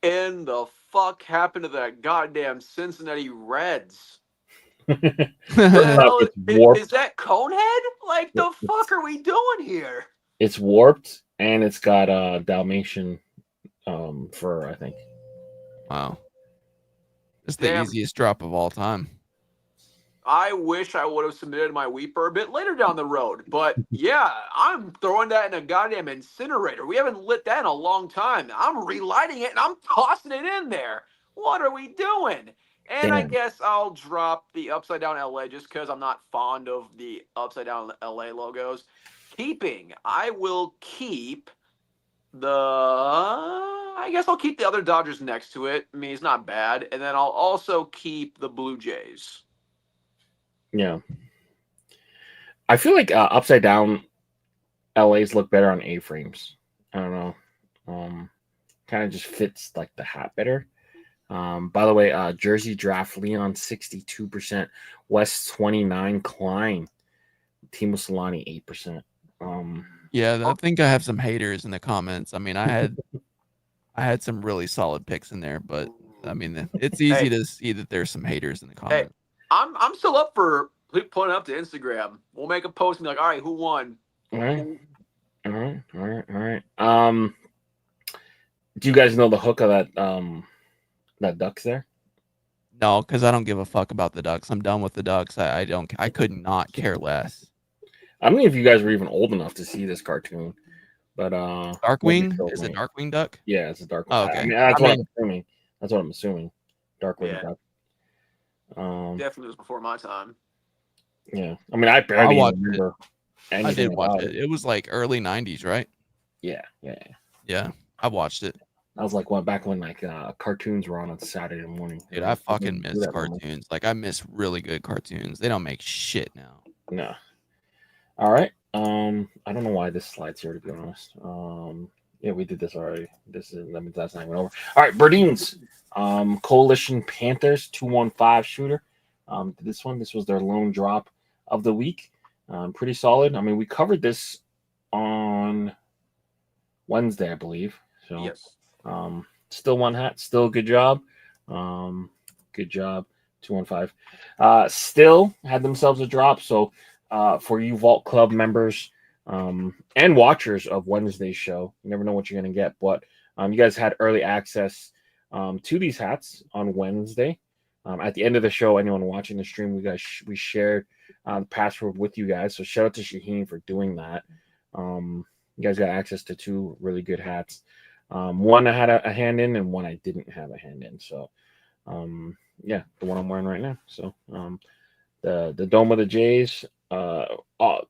in the fuck happened to that goddamn Cincinnati Reds? What the hell It's warped. is that Conehead? Like, the fuck are we doing here? It's warped, and it's got Dalmatian fur, I think. Wow. It's the Damn. easiest drop of all time. I wish I would have submitted my Weeper a bit later down the road. But yeah, I'm throwing that in a goddamn incinerator. We haven't lit that in a long time. I'm relighting it and I'm tossing it in there. What are we doing? And I Damn. guess I'll drop the Upside Down LA just because I'm not fond of the Upside Down LA logos. I will keep I guess I'll keep the other Dodgers next to it. I mean, it's not bad. And then I'll also keep the Blue Jays. Yeah. I feel like upside down LAs look better on A-frames. I don't know. Kind of just fits like the hat better. By the way, Jersey Draft Leon 62%, West 29, Klein, Timo Solani 8%. Yeah, I think I have some haters in the comments. I mean, I had some really solid picks in there, but I mean, it's easy to see that there's some haters in the comments. I'm still up for putting up to Instagram. We'll make a post and be like, all right, who won? All right. Do you guys know the hook of that Ducks there? No, because I don't give a fuck about the Ducks. I'm done with the Ducks. I could not care less. I don't know if you guys were even old enough to see this cartoon, but Darkwing is a Darkwing duck. Yeah, it's a Darkwing. Oh, okay. I mean, that's what I'm assuming. Darkwing duck. Definitely was before my time. Yeah, I mean, I barely remember. I did watch it. It was like early '90s, right? Yeah. I watched it. I was like, back when like cartoons were on Saturday morning. Dude, I fucking miss cartoons. Like, I miss really good cartoons. They don't make shit now. No. All right. I don't know why this slide's here, to be honest. Yeah, we did this already. That's not even over. All right, Berdines. Coalition Panthers 215 shooter. This was their lone drop of the week. Pretty solid. I mean, we covered this on Wednesday, I believe. So yes. Still one hat. Still a good job. Good job. 215. Still had themselves a drop. So for you Vault Club members and watchers of Wednesday's show, you never know what you're going to get. But you guys had early access to these hats on Wednesday. At the end of the show, anyone watching the stream, we shared the password with you guys. So shout out to Shaheen for doing that. You guys got access to two really good hats. One I had a hand in, and one I didn't have a hand in. So, yeah, the one I'm wearing right now. So, the Dome of the Jays.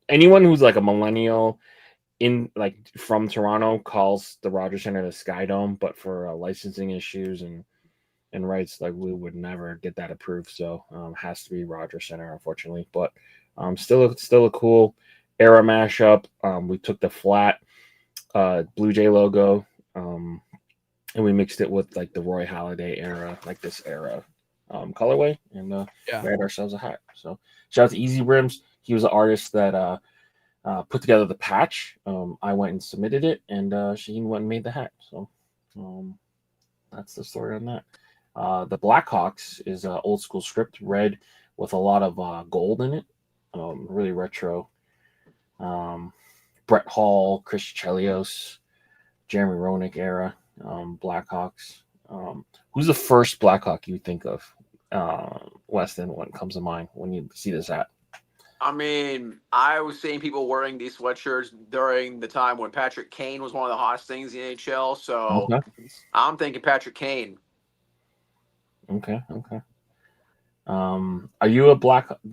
Anyone who's like a millennial from Toronto calls the Rogers Center the Sky Dome, but for licensing issues and rights, like we would never get that approved. So, has to be Rogers Center, unfortunately. But still a cool era mashup. We took the flat Blue Jay logo. And we mixed it with like the Roy Halladay era, like this era colorway, and we had ourselves a hat. So shout out to Easy Rims. He was the artist that put together the patch. I went and submitted it, and Shaheen went and made the hat. So that's the story on that. The Blackhawks is an old school script, red with a lot of gold in it. Really retro. Brett Hall, Chris Chelios, Jeremy Roenick era, Blackhawks. Who's the first Blackhawk you think of, Weston, when it comes to mind when you see this hat? I mean, I was seeing people wearing these sweatshirts during the time when Patrick Kane was one of the hottest things in the NHL. So I'm thinking Patrick Kane. Okay. Are you a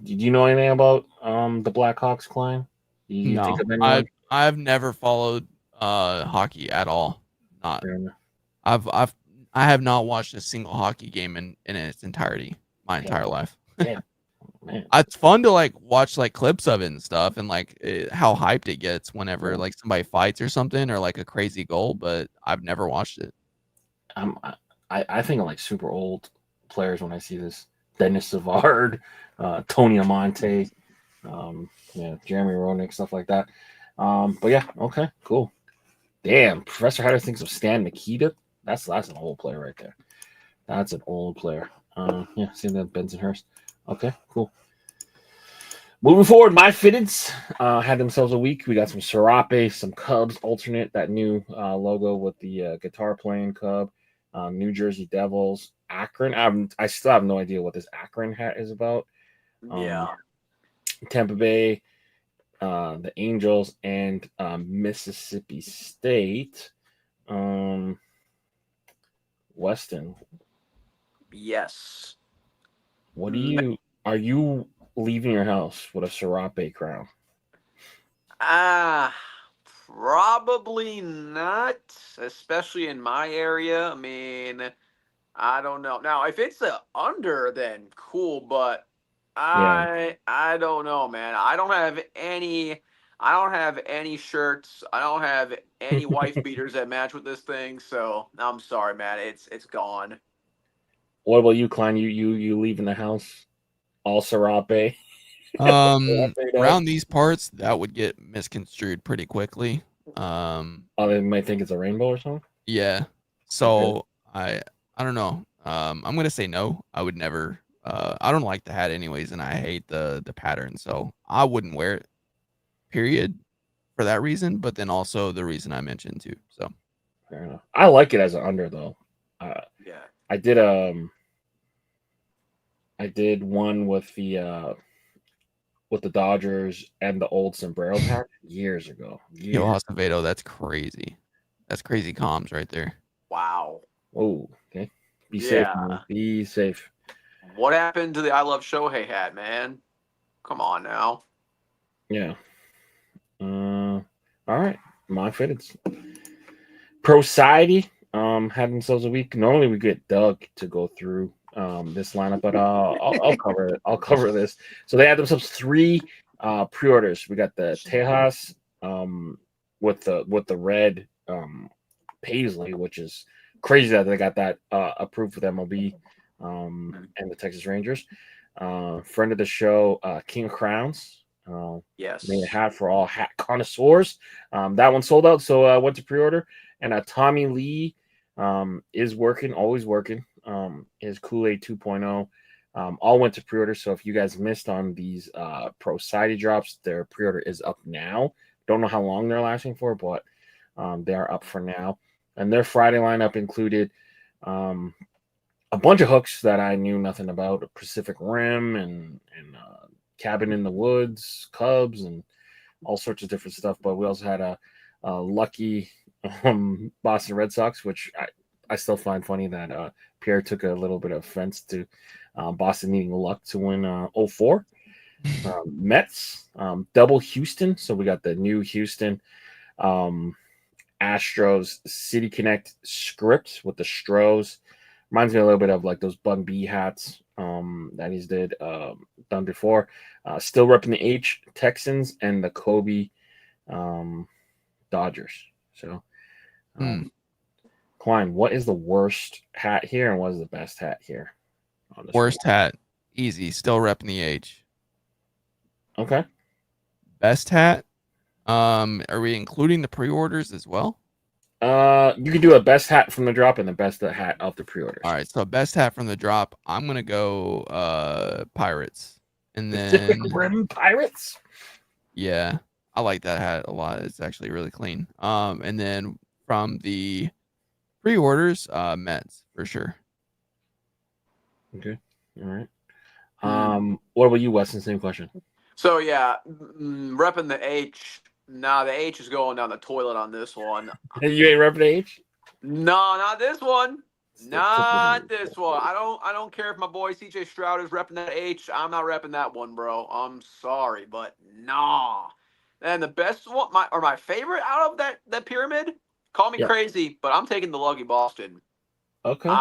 do you know anything about the Blackhawks, Klein? No, think of anyone? I've never followed hockey at all. Not. I have not watched a single hockey game in its entirety my entire life. Yeah. Man. It's fun to like watch like clips of it and stuff, and like how hyped it gets whenever like somebody fights or something, or like a crazy goal. But I've never watched it. I think of like super old players when I see this. Dennis Savard, Tony Amonte, Jeremy Roenick, stuff like that. But yeah, okay, cool. Damn, Professor Hatter thinks of Stan Mikita. That's an old player right there. That's an old player. Same with Bensonhurst. Okay, cool. Moving forward, Myfitteds had themselves a week. We got some Serape, some Cubs alternate, that new logo with the guitar playing Cub, New Jersey Devils, Akron. I still have no idea what this Akron hat is about. Yeah. Tampa Bay, the Angels, and Mississippi State. Weston, Yes. what are you leaving your house with a Serape crown? Probably not, especially in my area. I mean, I don't know. Now, if it's a under, then cool, but Yeah. I don't know, man. I don't have any shirts. I don't have any wife beaters that match with this thing, so I'm sorry, man. It's gone. What about you, Klein? You leaving the house all Serape? Around these parts, that would get misconstrued pretty quickly. Oh, they might think it's a rainbow or something. Yeah. So I don't know. I'm gonna say no. I would never. I don't like the hat anyways, and I hate the pattern. So I wouldn't wear it. Period. For that reason, but then also the reason I mentioned too. So Fair enough. I like it as an under though. Yeah. I did one with the Dodgers and the old sombrero hat years ago. Yo, Acevedo, that's crazy. That's crazy comms right there. Wow. Oh, okay. Be safe, Yeah. man. Be safe. What happened to the I Love Shohei hat, man? Come on now. Yeah. All right. Myfitteds. Society had themselves a week. Normally we get Doug to go through this lineup, but I'll cover it. I'll cover this. So they had themselves 3 pre-orders. We got the Tejas with the red paisley, which is crazy that they got that approved with MLB and the Texas Rangers. Friend of the show, King of Crowns. Yes. Made a hat for all hat connoisseurs. That one sold out, so I went to pre-order. And Tommy Lee is working, always working. His Kool-Aid 2.0 all went to pre-order. So if you guys missed on these Pro Society drops, their pre-order is up now. Don't know how long they're lasting for, but they are up for now. And their Friday lineup included a bunch of hooks that I knew nothing about: a Pacific Rim and Cabin in the Woods, Cubs, and all sorts of different stuff. But we also had a lucky Boston Red Sox, which I still find funny that Pierre took a little bit of offense to Boston needing luck to win 04. Mets, double Houston. So we got the new Houston Astros City Connect script with the Stros. Reminds me a little bit of like those Bun B hats that he's done before. Still repping the H Texans and the Kobe Dodgers. So, Klein, what is the worst hat here and what is the best hat here? Worst hat, easy. Still repping the H. Okay. Best hat. Are we including the pre-orders as well? You can do a best hat from the drop and the best hat of the pre-orders. All right, so best hat from the drop. I'm gonna go Pirates, and then Rim Pirates. Yeah, I like that hat a lot. It's actually really clean. And then from the pre-orders, Mets for sure. Okay. All right. What about you, Weston? Same question. So yeah, repping the H. Nah, the H is going down the toilet on this one. You ain't repping the H? No, not this one. Not this one. I don't care if my boy CJ Stroud is repping that H. I'm not repping that one, bro. I'm sorry, but nah. And the best one, my favorite out of that pyramid. Call me crazy, but I'm taking the Lucky Boston. Okay.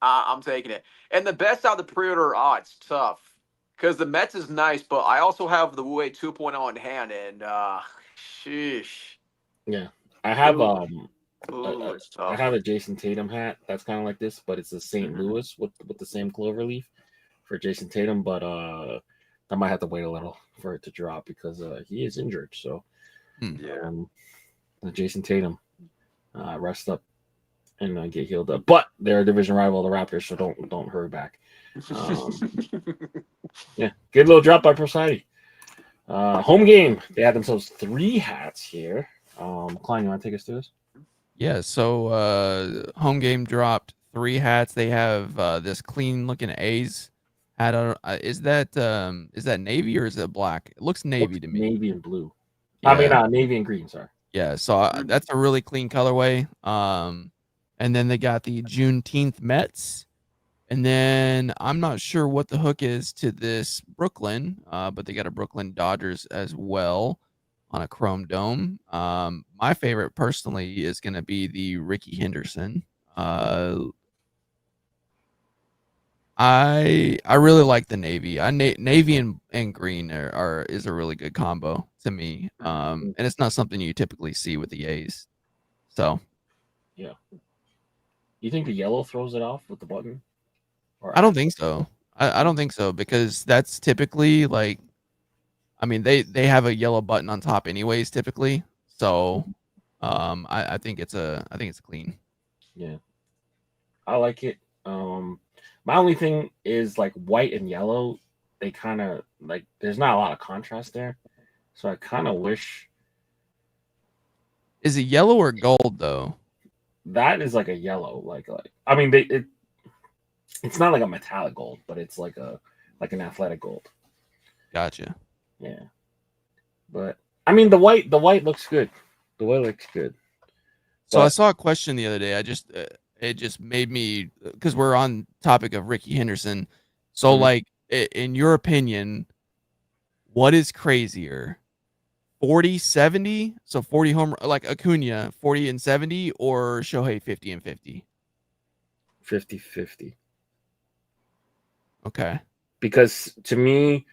I'm taking it. And the best out of the pre-order, it's tough. Because the Mets is nice, but I also have the Wu 2.0 in hand, and sheesh. Yeah. I have it's tough. I have a Jason Tatum hat that's kind of like this, but it's a St. Louis with the same clover leaf for Jason Tatum, but I might have to wait a little for it to drop because he is injured. So the Jason Tatum rest up and get healed up. But they're a division rival, the Raptors, so don't hurry back. Yeah, good little drop by Society. Home game. They had themselves 3 hats here. Klein, you want to take us through this? Yeah, so home game dropped 3 hats. They have this clean looking A's hat. Is that navy or is it black? It looks navy to me. Navy and blue. Yeah. I mean, navy and green. Sorry. Yeah, so that's a really clean colorway. And then they got the Juneteenth Mets. And then I'm not sure what the hook is to this Brooklyn, but they got a Brooklyn Dodgers as well on a chrome dome. My favorite personally is going to be the Ricky Henderson. I really like the navy. Navy and green is a really good combo to me. And it's not something you typically see with the A's. So yeah, you think the yellow throws it off with the button? I don't think so. I don't think so because that's typically like, I mean they have a yellow button on top anyways typically. So I think it's clean. Yeah, I like it. My only thing is like white and yellow. They kind of like there's not a lot of contrast there, so I kind of wish. Is it yellow or gold though? That is like a yellow, like I mean it's not like a metallic gold, but it's like an athletic gold. Gotcha. Yeah, but I mean the white looks good. The white looks good. So I saw a question the other day. It just made me because we're on topic of Ricky Henderson. So like in your opinion, what is crazier? 40-70, so 40 home like Acuna 40 and 70 or Shohei 50 and 50? 50-50. Okay. Because to me,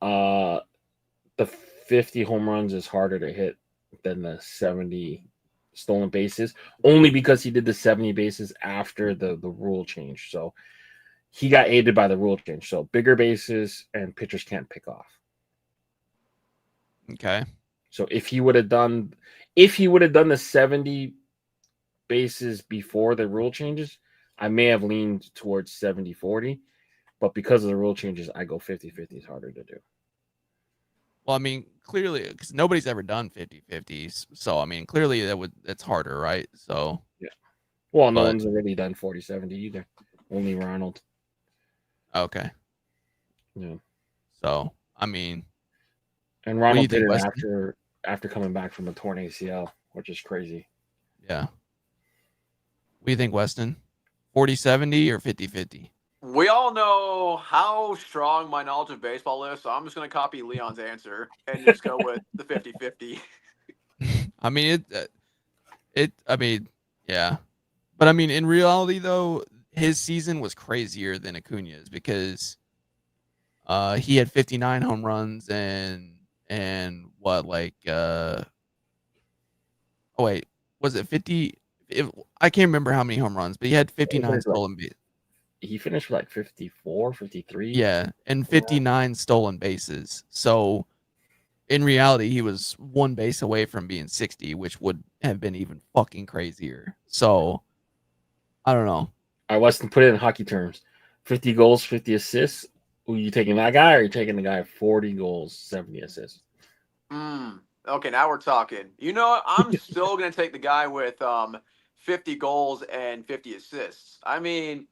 the 50 home runs is harder to hit than the 70 stolen bases, only because he did the 70 bases after the rule change. So he got aided by the rule change. So bigger bases and pitchers can't pick off. Okay. So if he would have done the 70 bases before the rule changes, I may have leaned towards 70-40. But because of the rule changes, I go 50-50 is harder to do. Well, I mean, clearly, because nobody's ever done 50-50s. So, I mean, clearly it's harder, right? So, yeah. Well, no one's already done 40-70 either. Only Ronald. Okay. Yeah. So, I mean, and Ronald did it after coming back from a torn ACL, which is crazy. Yeah. What do you think, Weston? 40-70 or 50-50? We all know how strong my knowledge of baseball is, so I'm just going to copy Leon's answer and just go with the 50-50. I mean, I mean, yeah. But I mean, in reality, though, his season was crazier than Acuna's because he had 59 home runs and what, like, oh, wait, was it 50? I can't remember how many home runs, but he had 59 stolen bases. He finished with like 54, 53. Yeah, and 59 stolen bases. So in reality, he was one base away from being 60, which would have been even fucking crazier. So I don't know. I wasn't put it in hockey terms. 50 goals, 50 assists. Are you taking that guy or are you taking the guy 40 goals, 70 assists? Okay, now we're talking. You know what? I'm still going to take the guy with 50 goals and 50 assists. I mean,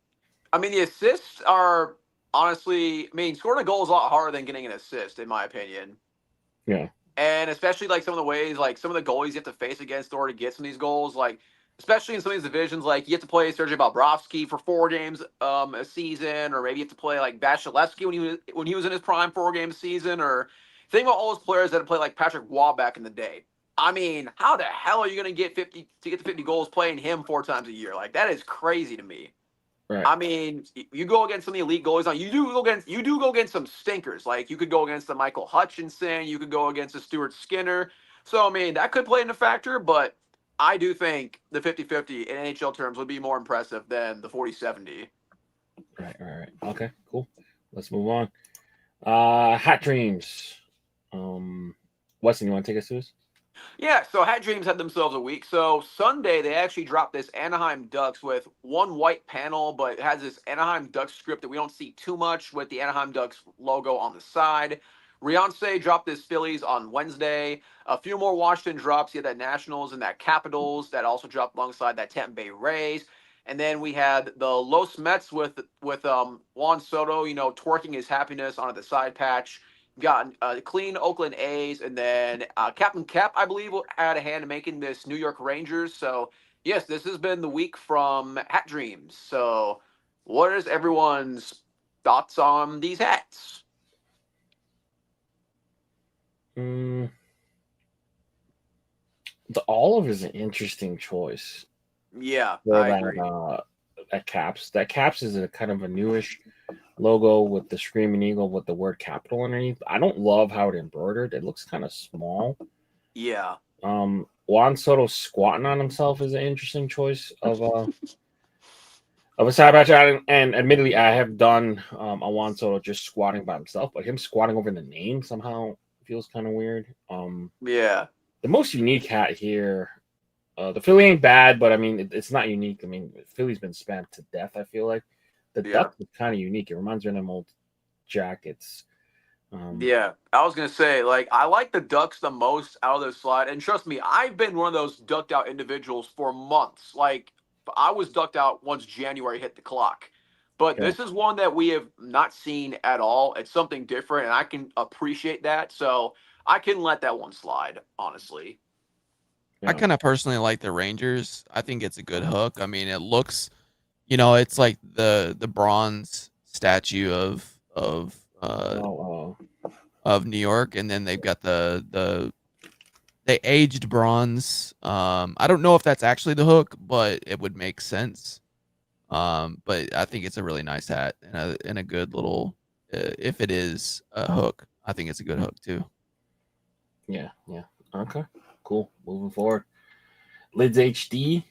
the assists are honestly, scoring a goal is a lot harder than getting an assist, in my opinion. Yeah. And especially like some of the ways, like some of the goalies you have to face against in order to get some of these goals, like especially in some of these divisions, like you have to play Sergei Bobrovsky for 4 games a season, or maybe you have to play like Vasilevsky when he was in his prime 4 games a season, or think about all those players that play like Patrick Waugh back in the day. I mean, how the hell are you going to get the 50 goals playing him 4 times a year? Like that is crazy to me. Right. I mean, you go against some of the elite goalies. Now, you do go against some stinkers. Like you could go against the Michael Hutchinson. You could go against the Stuart Skinner. So I mean, that could play into factor. But I do think the 50-50 in NHL terms would be more impressive than the 40-70. Right. Okay, cool. Let's move on. Hat dreams. Weston, you want to take us through this? Yeah, so Hat Dreams had themselves a week. So Sunday they actually dropped this Anaheim Ducks with one white panel, but it has this Anaheim Ducks script that we don't see too much with the Anaheim Ducks logo on the side. Beyonce dropped this Phillies on Wednesday. A few more Washington drops. You had that Nationals and that Capitals that also dropped alongside that Tampa Bay Rays. And then we had the Los Mets with Juan Soto, twerking his happiness onto the side patch. Got clean Oakland A's, and then Captain Cap, I believe, had a hand in making this New York Rangers. So, yes, this has been the week from Hat Dreams. So, what is everyone's thoughts on these hats? The olive is an interesting choice. Yeah, For I agree. That Caps. That Caps is a kind of a newish logo with the Screaming Eagle with the word capital underneath. I don't love how it embroidered. It looks kind of small. Yeah. Juan Soto squatting on himself is an interesting choice of a side patch. And admittedly, I have done a Juan Soto just squatting by himself, but him squatting over the name somehow feels kind of weird. Yeah. The most unique hat here. The Philly ain't bad, but I mean, it's not unique. I mean, Philly's been spammed to death, I feel like. The duck is kind of unique. It reminds me of them old jackets. Yeah, I was gonna say, like, I like the Ducks the most out of this slide, and trust me, I've been one of those ducked out individuals for months. Like, I was ducked out once January hit the clock, but Yeah. this is one that we have not seen at all. It's something different, and I can appreciate that. So I can let that one slide, honestly. I Yeah. kind of personally like the Rangers. I think it's a good hook. I mean, it looks, it's like the bronze statue of New York, and then they've got the aged bronze. I don't know if that's actually the hook, but it would make sense. But I think it's a really nice hat and a good little. If it is a hook, I think it's a good hook too. Yeah. Okay. Cool. Moving forward. Lids HD.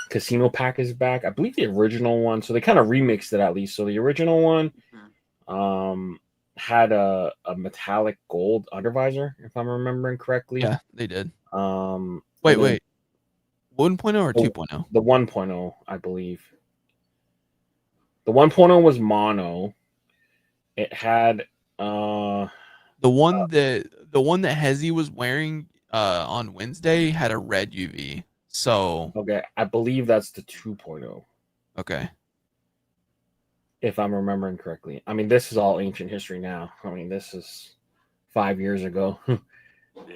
Casino Pack is back. I believe the original one. So they kind of remixed it at least. So the original one had a metallic gold undervisor, if I'm remembering correctly. Yeah, they did. Wait. 1.0 or 2.0? The 1.0, I believe. The 1.0 was mono. It had the one that Hezzy was wearing on Wednesday had a red UV. So okay, I believe that's the 2.0. Okay. If I'm remembering correctly. I mean, this is all ancient history now. I mean, this is 5 years ago.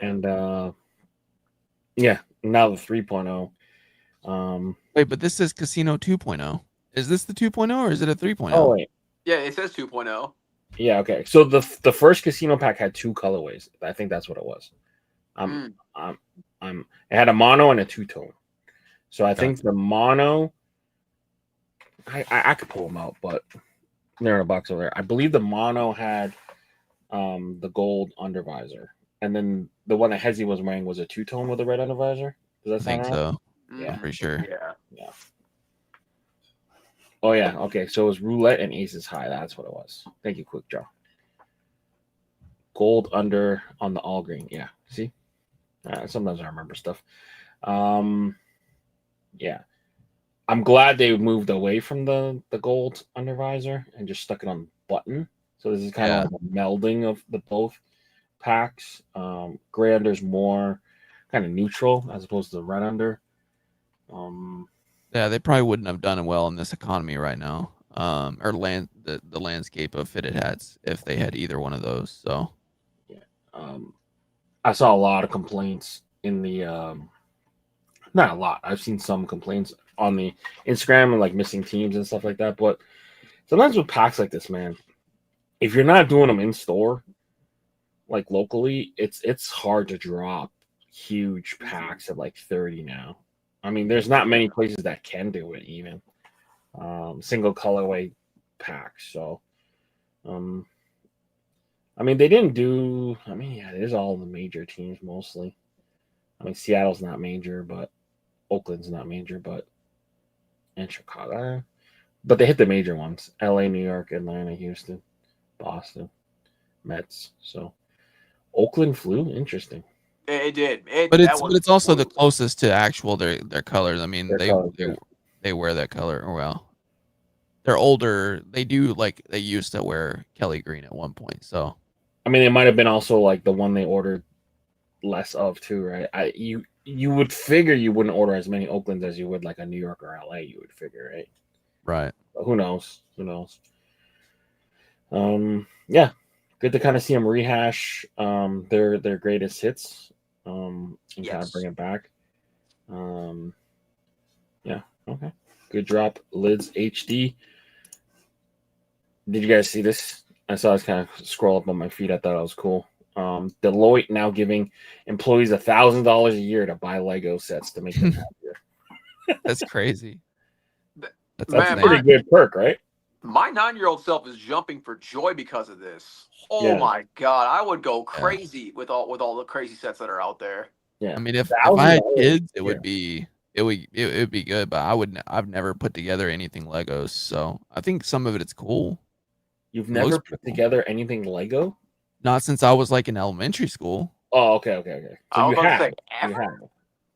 And yeah, now the 3.0. Wait, but this says Casino 2.0. Is this the 2.0 or is it a 3.0? Oh wait. Yeah, it says 2.0. Yeah, okay. So the first Casino Pack had two colorways. I think that's what it was. It had a mono and a two-tone. So I think the mono I could pull them out, but they're in a box over there. I believe the mono had the gold undervisor. And then the one that Hezzy was wearing was a two-tone with a red undervisor. Does that sound right? So. Yeah. I'm pretty sure. Yeah. Oh yeah, okay. So it was roulette and aces high. That's what it was. Thank you, Quick Draw. Gold under on the all green. Yeah. See? Sometimes I remember stuff. Yeah. I'm glad they moved away from the gold undervisor and just stuck it on button. So this is kind of like a melding of the both packs. Gray under's more kind of neutral as opposed to the red under. Yeah, they probably wouldn't have done it well in this economy right now. Or the landscape of fitted hats if they had either one of those. So yeah. I saw a lot of complaints in the not a lot. I've seen some complaints on the Instagram and like missing teams and stuff like that. But sometimes with packs like this, man, if you're not doing them in store, like locally, it's hard to drop huge packs at like 30 now. I mean, there's not many places that can do it even. Single colorway packs. So I mean, they didn't do. I mean, yeah, it is all the major teams mostly. I mean, Seattle's not major, but Oakland's not major, but and Chicago. But they hit the major ones: LA, New York, Atlanta, Houston, Boston, Mets. So Oakland flew. Interesting. It did. But it's also the closest to actual their colors. I mean, they wear that color. Well, they're older. They do like they used to wear Kelly green at one point. So I mean, it might have been also like the one they ordered less of too, right? You would figure you wouldn't order as many Oaklands as you would like a New York or LA. You would figure, right? Right. But who knows? Who knows? Yeah, good to kind of see them rehash their greatest hits and kind of bring it back. Yeah, okay, good drop. Lids HD. Did you guys see this? I saw this kind of scroll up on my feed. I thought it was cool. Deloitte now giving employees $1,000 a year to buy Lego sets to make them happier. That's crazy. That's a pretty good perk, right? My 9-year-old self is jumping for joy because of this. Oh my god, I would go crazy with all the crazy sets that are out there. Yeah, I mean, if I had kids, it would be good, but I've never put together anything Legos, so I think some of it's cool. You've never put together anything Lego? Not since I was like in elementary school. Oh, okay. So you have.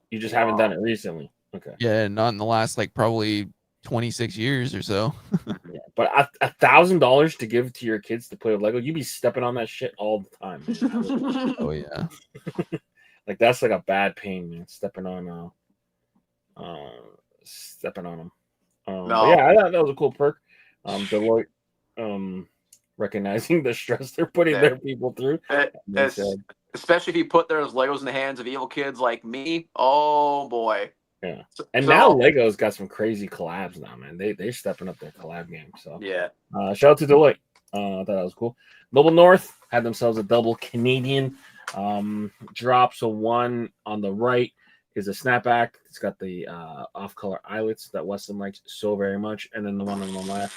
You just haven't done it recently. Okay. Yeah, not in the last like probably 26 years or so. Yeah, but $1,000 to give to your kids to play with Lego, you'd be stepping on that shit all the time. Oh yeah. Like that's like a bad pain, man. Stepping on them. No. Yeah, I thought that was a cool perk. Deloitte recognizing the stress they're putting their people through. Especially if you put those Legos in the hands of evil kids like me. Oh boy. Yeah. And now Lego's got some crazy collabs now, man. They're stepping up their collab game. So yeah. Shout out to Deloitte. I thought that was cool. Noble North had themselves a double Canadian drop. So one on the right is a snapback. It's got the off-color eyelets that Weston likes so very much. And then the one on the left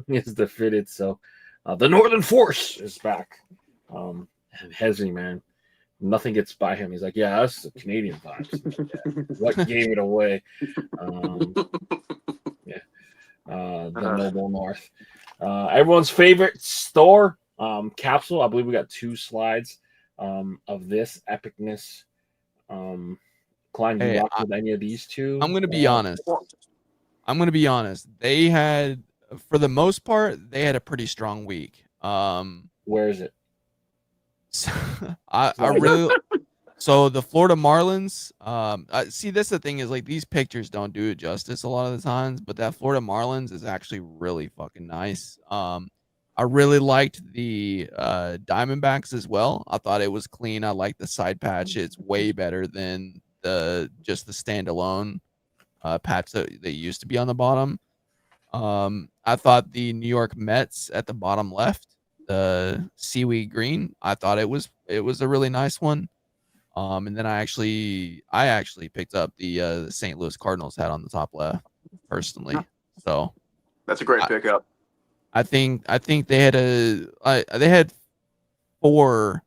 is the fitted. So the Northern Force is back. And Hezzy, man, nothing gets by him. He's like, yeah, that's the Canadian vibes. What gave it away? The Noble North. Everyone's favorite store capsule. I believe we got 2 slides of this epicness. Klein, do you rock with any of these 2? I'm gonna be honest. They had, for the most part, they had a pretty strong week. Where is it? I really so the Florida Marlins. See, that's the thing is like these pictures don't do it justice a lot of the times, but that Florida Marlins is actually really fucking nice. I really liked the Diamondbacks as well. I thought it was clean. I like the side patch. It's way better than just the standalone patch that used to be on the bottom. I thought the New York Mets at the bottom left, the seaweed green, I thought it was a really nice one. And then I actually picked up the St. Louis Cardinals hat on the top left personally. So that's a great pickup. I think they had 4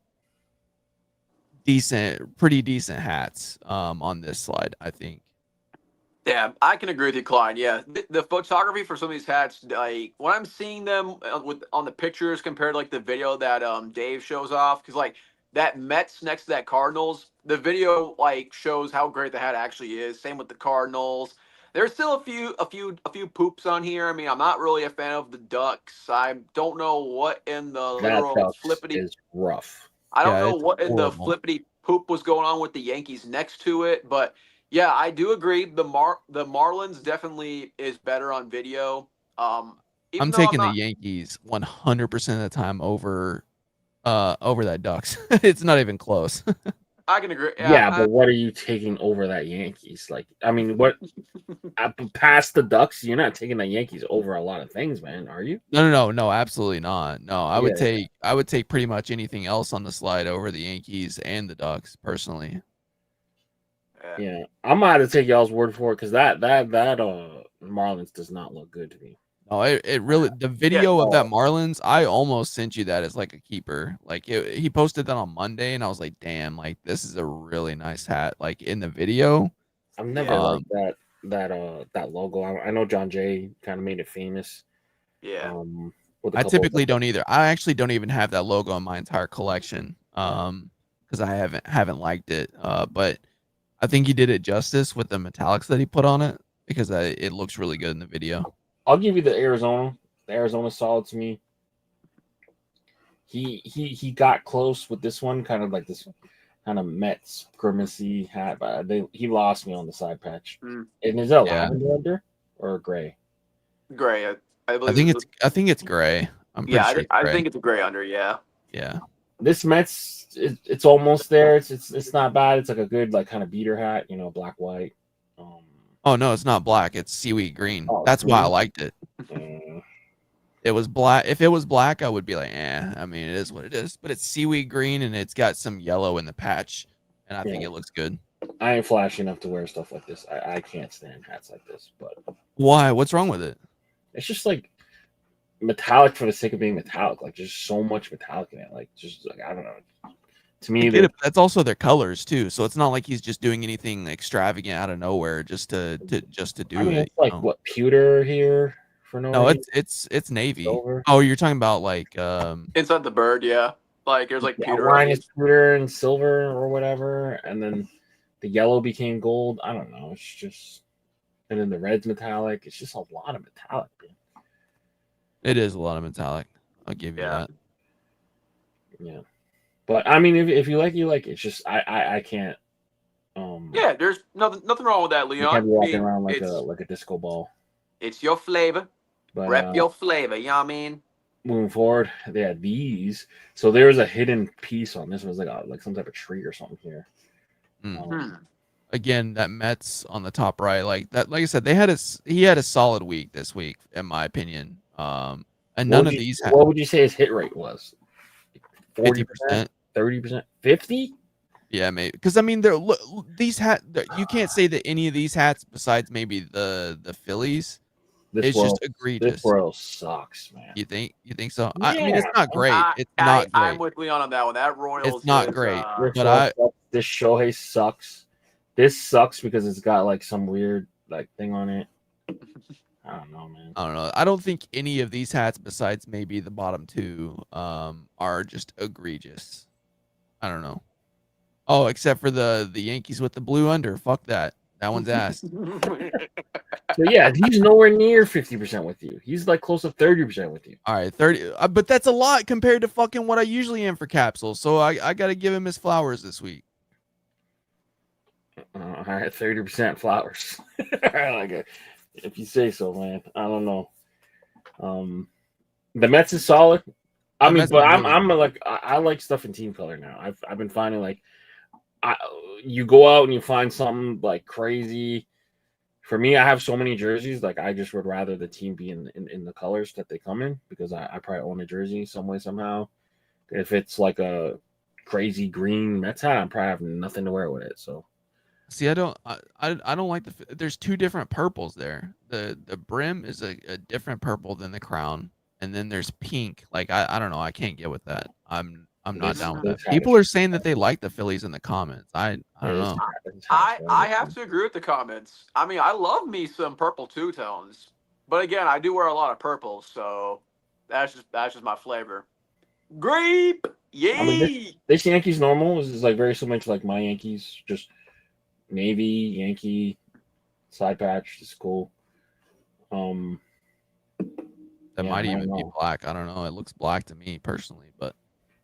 pretty decent hats on this slide, I think. Yeah, I can agree with you, Klein. Yeah, the photography for some of these hats, like when I'm seeing them on the pictures compared to like the video that Dave shows off, because like that Mets next to that Cardinals, the video like shows how great the hat actually is. Same with the Cardinals. There's still a few poops on here. I mean, I'm not really a fan of the Ducks. I don't know what in the literal flippity is rough. I don't know what in the flippity poop was going on with the Yankees next to it, but yeah, I do agree. The Marlins definitely is better on video. I'm taking the Yankees 100% of the time over that Ducks. It's not even close. I can agree. Yeah, but what are you taking over that Yankees? Like, I mean, what past the Ducks? You're not taking the Yankees over a lot of things, man, are you? No, absolutely not. No, I would take pretty much anything else on the slide over the Yankees and the Ducks, personally. Yeah, I'm gonna have to take y'all's word for it because that Marlins does not look good to me. No, it really, the video of that Marlins, I almost sent you that as like a keeper. Like he posted that on Monday, and I was like, damn, like this is a really nice hat. Like in the video, I've never liked that logo. I know John Jay kind of made it famous. Yeah. I typically don't either. I actually don't even have that logo in my entire collection. because I haven't liked it. But I think he did it justice with the metallics that he put on it because it looks really good in the video. I'll give you the Arizona. The Arizona solid to me. He got close with this one, kind of like this kind of Mets grimacy hat, but he lost me on the side patch. And is that lavender under or gray? Gray. I think it's gray. I'm pretty sure. I think it's a gray under. Yeah. Yeah. This Mets, it's almost there. It's not bad. It's like a good like kind of beater hat, black white. Oh no, it's not black. It's seaweed green. Oh, That's why I green? liked it. It was black. If it was black, I would be like, I mean, it is what it is. But it's seaweed green and it's got some yellow in the patch, and I think it looks good. I ain't flashy enough to wear stuff like this. I can't stand hats like this. But why? What's wrong with it? It's just like metallic for the sake of being metallic. Like there's so much metallic in it. Like just like I don't know. To me, that's also their colors too. So it's not like he's just doing anything extravagant out of nowhere just to do it. It's like what pewter here. No, it's navy. Silver. Oh, you're talking about like inside the bird, yeah. Like there's like pewter. Line is pewter and silver or whatever, and then the yellow became gold. I don't know. It's just, and then the red's metallic. It's just a lot of metallic. Man. It is a lot of metallic. I'll give you that. Yeah, but I mean, if you like, you like it. It's just I can't. Yeah, there's nothing wrong with that, Leon. You can't be walking around like a disco ball. It's your flavor. But, rep your flavor, you know what I mean? Moving forward, they had these. So there was a hidden piece on this. It was like some type of tree or something here. Again, that Mets on the top right, like that. Like I said, he had a solid week this week, in my opinion. And none of these. What would you say his hit rate was? 50%, 30%, 50%. Yeah, maybe because I mean, these you can't say that any of these hats, besides maybe the Phillies. It's just egregious. This world sucks, man. You think so? Yeah. I mean, it's not great. It's not great. I'm with Leon on that one. That Royals. It's not great. But this Shohei sucks. This sucks because it's got like some weird like thing on it. I don't know, man. I don't know. I don't think any of these hats, besides maybe the bottom two, are just egregious. I don't know. Oh, except for the Yankees with the blue under. Fuck that. That one's ass. So yeah, he's nowhere near 50% with you. He's like close to 30% with you. All right, 30. But that's a lot compared to fucking what I usually am for capsules. So I got to give him his flowers this week. All right, 30% flowers. Like if you say so, man. I don't know. The Mets is solid. I mean, but I'm like I like stuff in team color now. I've been finding like you go out and you find something like crazy. For me, I have so many jerseys. Like I just would rather the team be in the colors that they come in because I probably own a jersey some way somehow. If it's like a crazy green Mets hat, I probably have nothing to wear with it. So, see, I don't like there's two different purples there. The brim is a different purple than the crown, and then there's pink. Like I don't know. I can't get with that. I'm not down with that. People are saying that they like the Phillies in the comments. I don't know. I have to agree with the comments. I mean, I love me some purple two tones, but again, I do wear a lot of purple, so that's just my flavor. Grape, yay! I mean, this Yankees normal is like very similar to like my Yankees, just navy Yankee side patch. It's cool. That might even be black. I don't know. It looks black to me personally, but.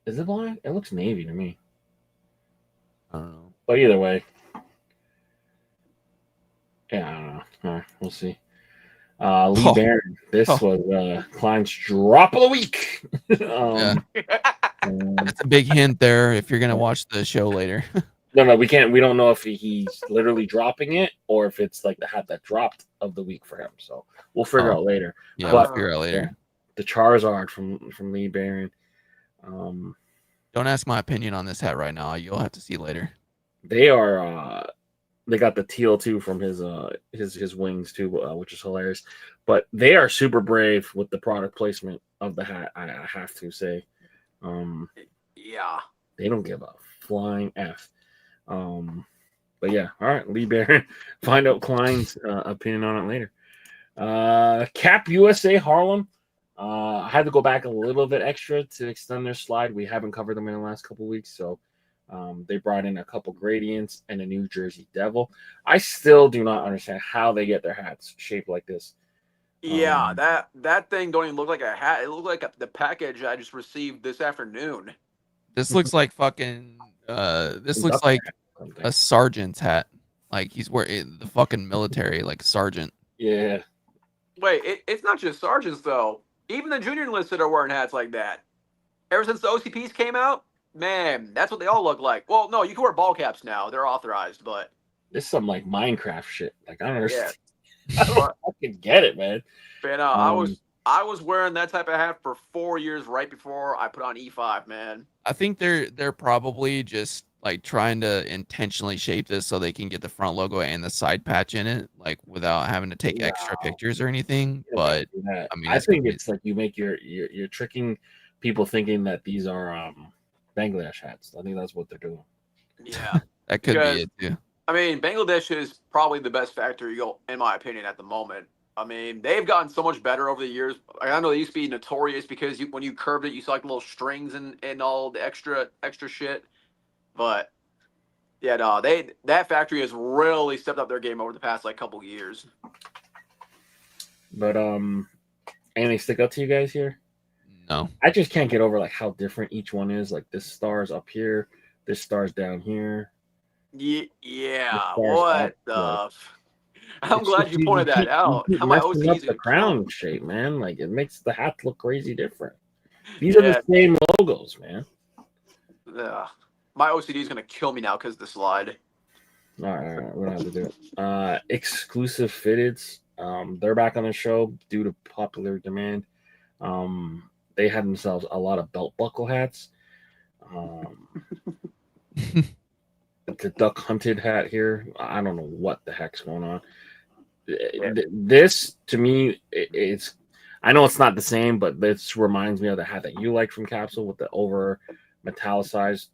Is it black? It looks navy to me. I don't know. But either way. Yeah, I don't know. All right, we'll see. Lee Barron. This was Klein's drop of the week. That's a big hint there if you're going to watch the show later. No, we can't. We don't know if he's literally dropping it or if it's like the hat that dropped of the week for him. So we'll figure out later. Yeah, we'll figure out later. The Charizard from Lee Barron. Don't ask my opinion on this hat right now. You'll have to see later. They are they got the teal too from his wings too, which is hilarious. But they are super brave with the product placement of the hat. I have to say, yeah, they don't give a flying F. But yeah, all right, Lee Barron. Find out Klein's opinion on it later. Cap USA Harlem. I had to go back a little bit extra to extend their slide. We haven't covered them in the last couple weeks, so They brought in a couple gradients and a New Jersey Devil. I still do not understand how they get their hats shaped like this. Yeah, that thing don't even look like a hat. It looked like the package I just received this afternoon. This looks like fucking. This looks like a sergeant's hat. Like he's wearing the fucking military, like sergeant. Yeah. Wait, it's not just sergeants though. Even the junior enlisted are wearing hats like that. Ever since the OCPs came out, man, that's what they all look like. Well, no, you can wear ball caps now. They're authorized, but this is some like Minecraft shit. Like I don't understand. Yeah. I don't fucking get it, man. But I was wearing that type of hat for 4 years right before I put on E5, man. I think they're probably just like trying to intentionally shape this so they can get the front logo and the side patch in it, like without having to take extra pictures or anything. But I mean, I think it's like you make you're tricking people thinking that these are Bangladesh hats. I think that's what they're doing. Yeah, that could be it too. I mean, Bangladesh is probably the best factory, in my opinion, at the moment. I mean, they've gotten so much better over the years. I know they used to be notorious because when you curved it, you saw like little strings and all the extra shit. But yeah, no, that factory has really stepped up their game over the past like couple years. But anything stick out to you guys here? No, I just can't get over like how different each one is. Like this star's up here, this star's down here. Yeah. What the? I'm glad you pointed that out. How my messing OCs up the crown shape, man. Like it makes the hat look crazy different. These are the same logos, man. Yeah. My OCD is gonna kill me now because of the slide. All right, we don't have to do it. Exclusive fitteds. They're back on the show due to popular demand. They had themselves a lot of belt buckle hats. The duck hunted hat here. I don't know what the heck's going on. This to me, it's. I know it's not the same, but this reminds me of the hat that you like from Capsule with the over metallicized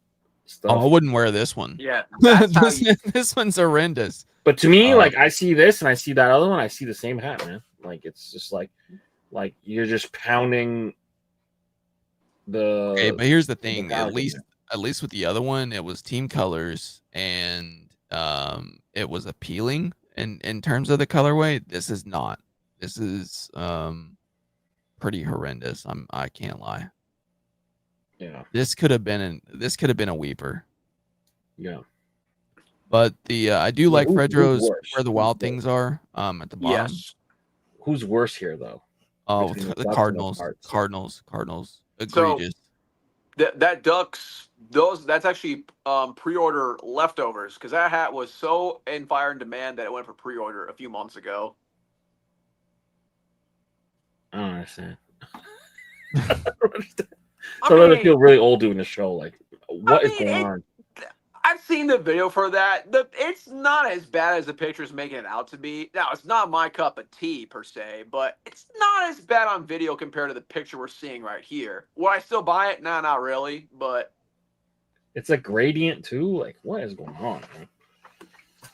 stuff. Oh, I wouldn't wear this one. Yeah, this one's horrendous. But to me, like I see this and I see that other one, I see the same hat, man. Like it's just like you're just pounding the. Okay, but here's the thing. At least with the other one, it was team colors and it was appealing in terms of the colorway. This is not. This is pretty horrendous. I can't lie. Yeah. This could have been a weeper. Yeah. But I do like Fredro's where the wild things are at the bottom. Yes. Who's worse here though? Oh, the Cardinals. Cardinals. Egregious. So, that Ducks, that's actually pre-order leftovers because that hat was so in fire and demand that it went for pre-order a few months ago. I don't understand. So I feel really old doing the show. Like, what is going on? I've seen the video for that. It's not as bad as the picture's making it out to be. Now, it's not my cup of tea per se, but it's not as bad on video compared to the picture we're seeing right here. Would I still buy it? Nah, not really, but it's a gradient too. Like, what is going on, man?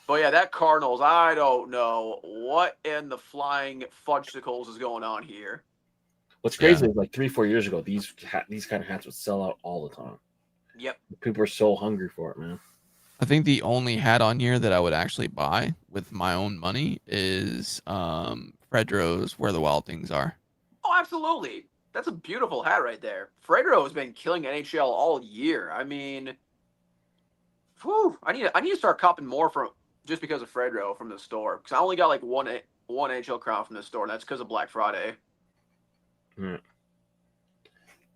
But yeah, that Cardinals, I don't know what in the flying fudgesicles is going on here. What's crazy is like 3-4 years ago, these kind of hats would sell out all the time. Yep. People are so hungry for it, man. I think the only hat on here that I would actually buy with my own money is Fredro's Where the Wild Things Are. Oh, absolutely. That's a beautiful hat right there. Fredro has been killing NHL all year. I mean, whew, I need to start copping more from just because of Fredro from the store. Because I only got like one NHL crown from the store, and that's because of Black Friday. Hmm.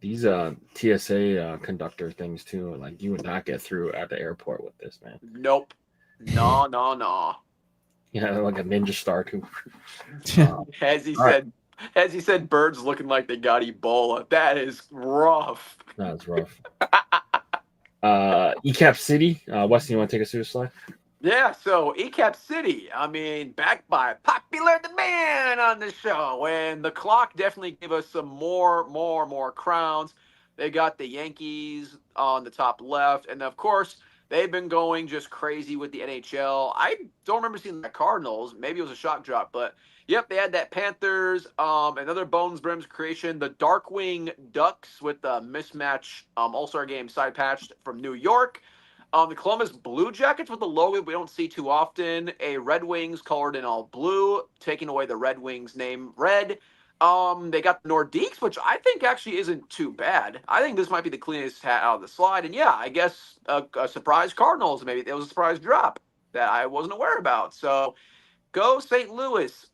These TSA conductor things too, like you would not get through at the airport with this, man. Nope. No. Yeah, like a ninja star too. As he said, birds looking like they got Ebola. That is rough. That's rough. ECAP City, Weston, you want to take us through the slide? Yeah, so ECAP City, I mean, backed by popular demand on the show, and the clock definitely gave us some more crowns. They got the Yankees on the top left, and of course, they've been going just crazy with the NHL. I don't remember seeing the Cardinals. Maybe it was a shock drop, but yep, they had that Panthers, another Bones Brims creation, the Darkwing Ducks with the mismatch All-Star Game side patch from New York. The Columbus Blue Jackets with the logo we don't see too often. A Red Wings colored in all blue, taking away the Red Wings name red. They got the Nordiques, which I think actually isn't too bad. I think this might be the cleanest hat out of the slide. And yeah, I guess a surprise Cardinals. Maybe it was a surprise drop that I wasn't aware about. So go St. Louis.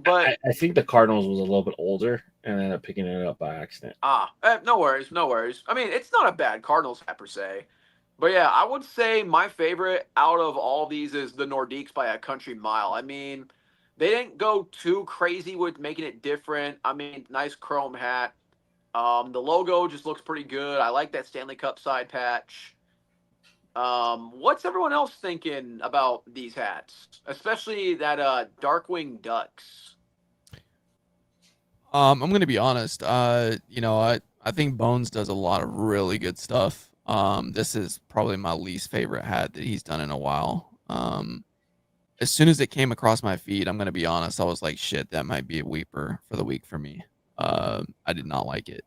But I think the Cardinals was a little bit older and ended up picking it up by accident. no worries, no worries. I mean, it's not a bad Cardinals hat per se. But yeah, I would say my favorite out of all these is the Nordiques by a country mile. I mean, they didn't go too crazy with making it different. I mean, nice chrome hat. The logo just looks pretty good. I like that Stanley Cup side patch. What's everyone else thinking about these hats, especially that Darkwing Ducks? I'm gonna be honest. I think Bones does a lot of really good stuff. This is probably my least favorite hat that he's done in a while. As soon as it came across my feed, I'm gonna be honest, I was like, shit, that might be a weeper for the week for me. I did not like it.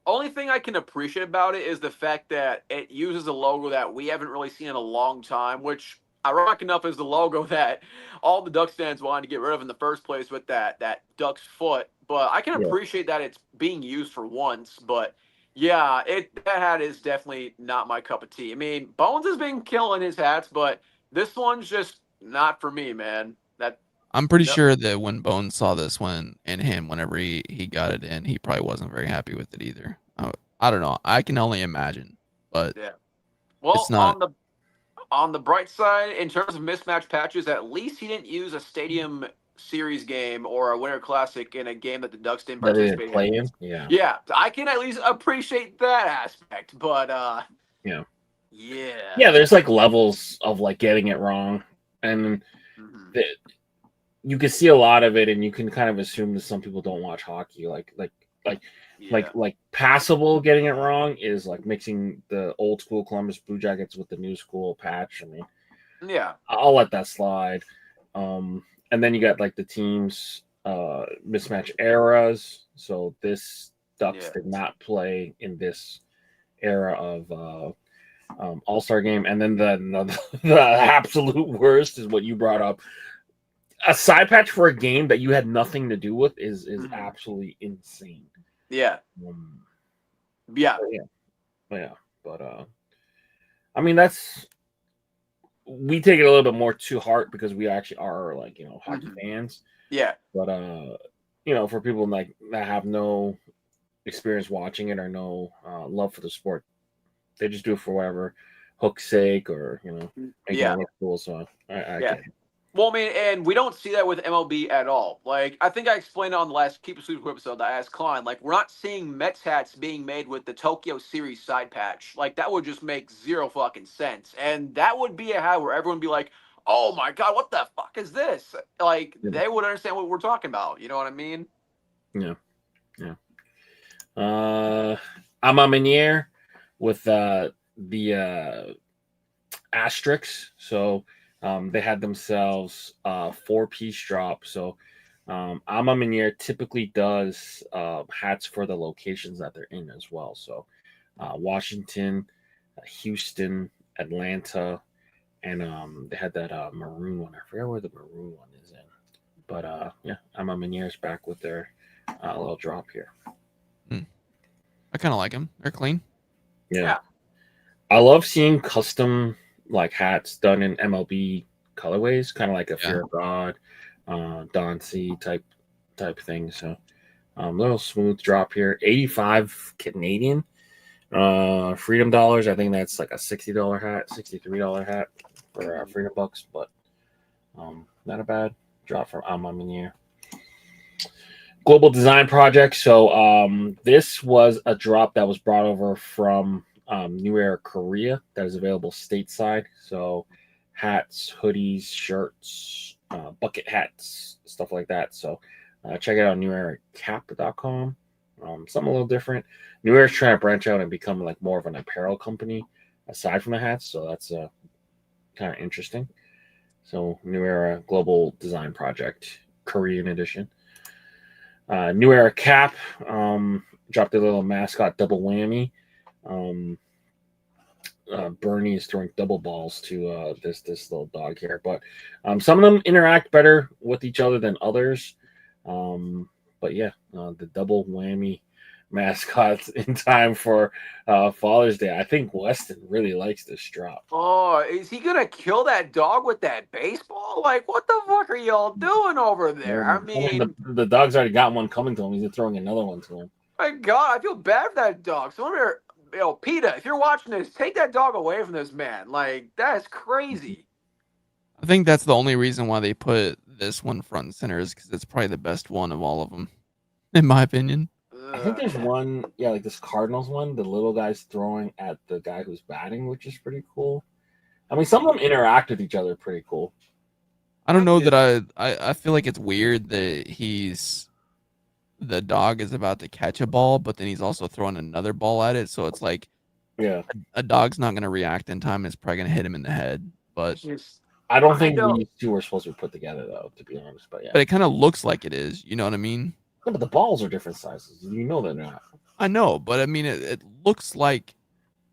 Only thing I can appreciate about it is the fact that it uses a logo that we haven't really seen in a long time, which ironic enough is the logo that all the Ducks fans wanted to get rid of in the first place with that Duck's foot. But I can appreciate that it's being used for once. But yeah, that hat is definitely not my cup of tea. I mean, Bones has been killing his hats, but this one's just not for me, man. I'm pretty sure that when Bones saw this one and him, whenever he got it in, he probably wasn't very happy with it either. I don't know. I can only imagine, but yeah. Well, it's not. On the bright side, in terms of mismatched patches, at least he didn't use a Stadium Series game or a Winter Classic in a game that the Ducks didn't That participate didn't play in. in? Yeah. Yeah, I can at least appreciate that aspect, but Yeah. yeah, There's like levels of like getting it wrong, and Mhm. you can see a lot of it, and you can kind of assume that some people don't watch hockey. Like passable getting it wrong is like mixing the old school Columbus Blue Jackets with the new school patch. I mean, yeah, I'll let that slide. And then you got like the teams mismatch eras. So this Ducks did not play in this era of All-Star game. And then the absolute worst is what you brought up. A side patch for a game that you had nothing to do with is absolutely insane. Yeah. But I mean, we take it a little bit more to heart because we actually are like, hockey fans. Yeah. But for people like that have no experience watching it or no love for the sport, they just do it for whatever hook's sake or make it look cool. So I get it. Well, I mean, and we don't see that with MLB at all. Like, I think I explained on the last Keep It Super episode that I asked Klein, like, we're not seeing Mets hats being made with the Tokyo Series side patch. Like, that would just make zero fucking sense. And that would be a hat where everyone would be like, oh my God, what the fuck is this? Like, they would understand what we're talking about. You know what I mean? Yeah. I'm a Meunier with the asterisks. So they had themselves a 4-piece drop. So Ama Meunier typically does hats for the locations that they're in as well. So Washington, Houston, Atlanta, and they had that maroon one. I forget where the maroon one is in. But Ama Meunier's back with their little drop here. I kind of like them. They're clean. Yeah. I love seeing custom like hats done in MLB colorways, kind of like a Fear of God, Don C type thing. So little smooth drop here. 85 Canadian. Freedom dollars. I think that's like a $60 hat, $63 hat for Freedom bucks, but not a bad drop from Ama Meunier. Global Design Project. So this was a drop that was brought over from New Era Korea that is available stateside. So hats, hoodies, shirts, bucket hats, stuff like that. So check it out on neweracap.com. Something a little different. New Era's trying to branch out and become like more of an apparel company aside from the hats. So that's kind of interesting. So New Era Global Design Project, Korean edition. New Era Cap dropped a little mascot double whammy. Bernie is throwing double balls to this little dog here. But some of them interact better with each other than others. But yeah, the double whammy mascots in time for Father's Day. I think Weston really likes this drop. Oh, is he gonna kill that dog with that baseball? Like, what the fuck are y'all doing over there? I mean, the dog's already got one coming to him. He's throwing another one to him. my God, I feel bad for that dog. So, PETA, if you're watching this, take that dog away from this man. Like, that is crazy. I think that's the only reason why they put this one front and center is because it's probably the best one of all of them, in my opinion. I think there's one, like this Cardinals one, the little guy's throwing at the guy who's batting, which is pretty cool. I mean, some of them interact with each other pretty cool. I don't know that I feel like it's weird that the dog is about to catch a ball, but then he's also throwing another ball at it. So it's like, yeah, a dog's not going to react in time. It's probably going to hit him in the head. But I don't think these two are supposed to be put together, though, to be honest. But yeah, but it kind of looks like it is. You know what I mean? Yeah, but the balls are different sizes. You know they're not. I know, but I mean, it looks like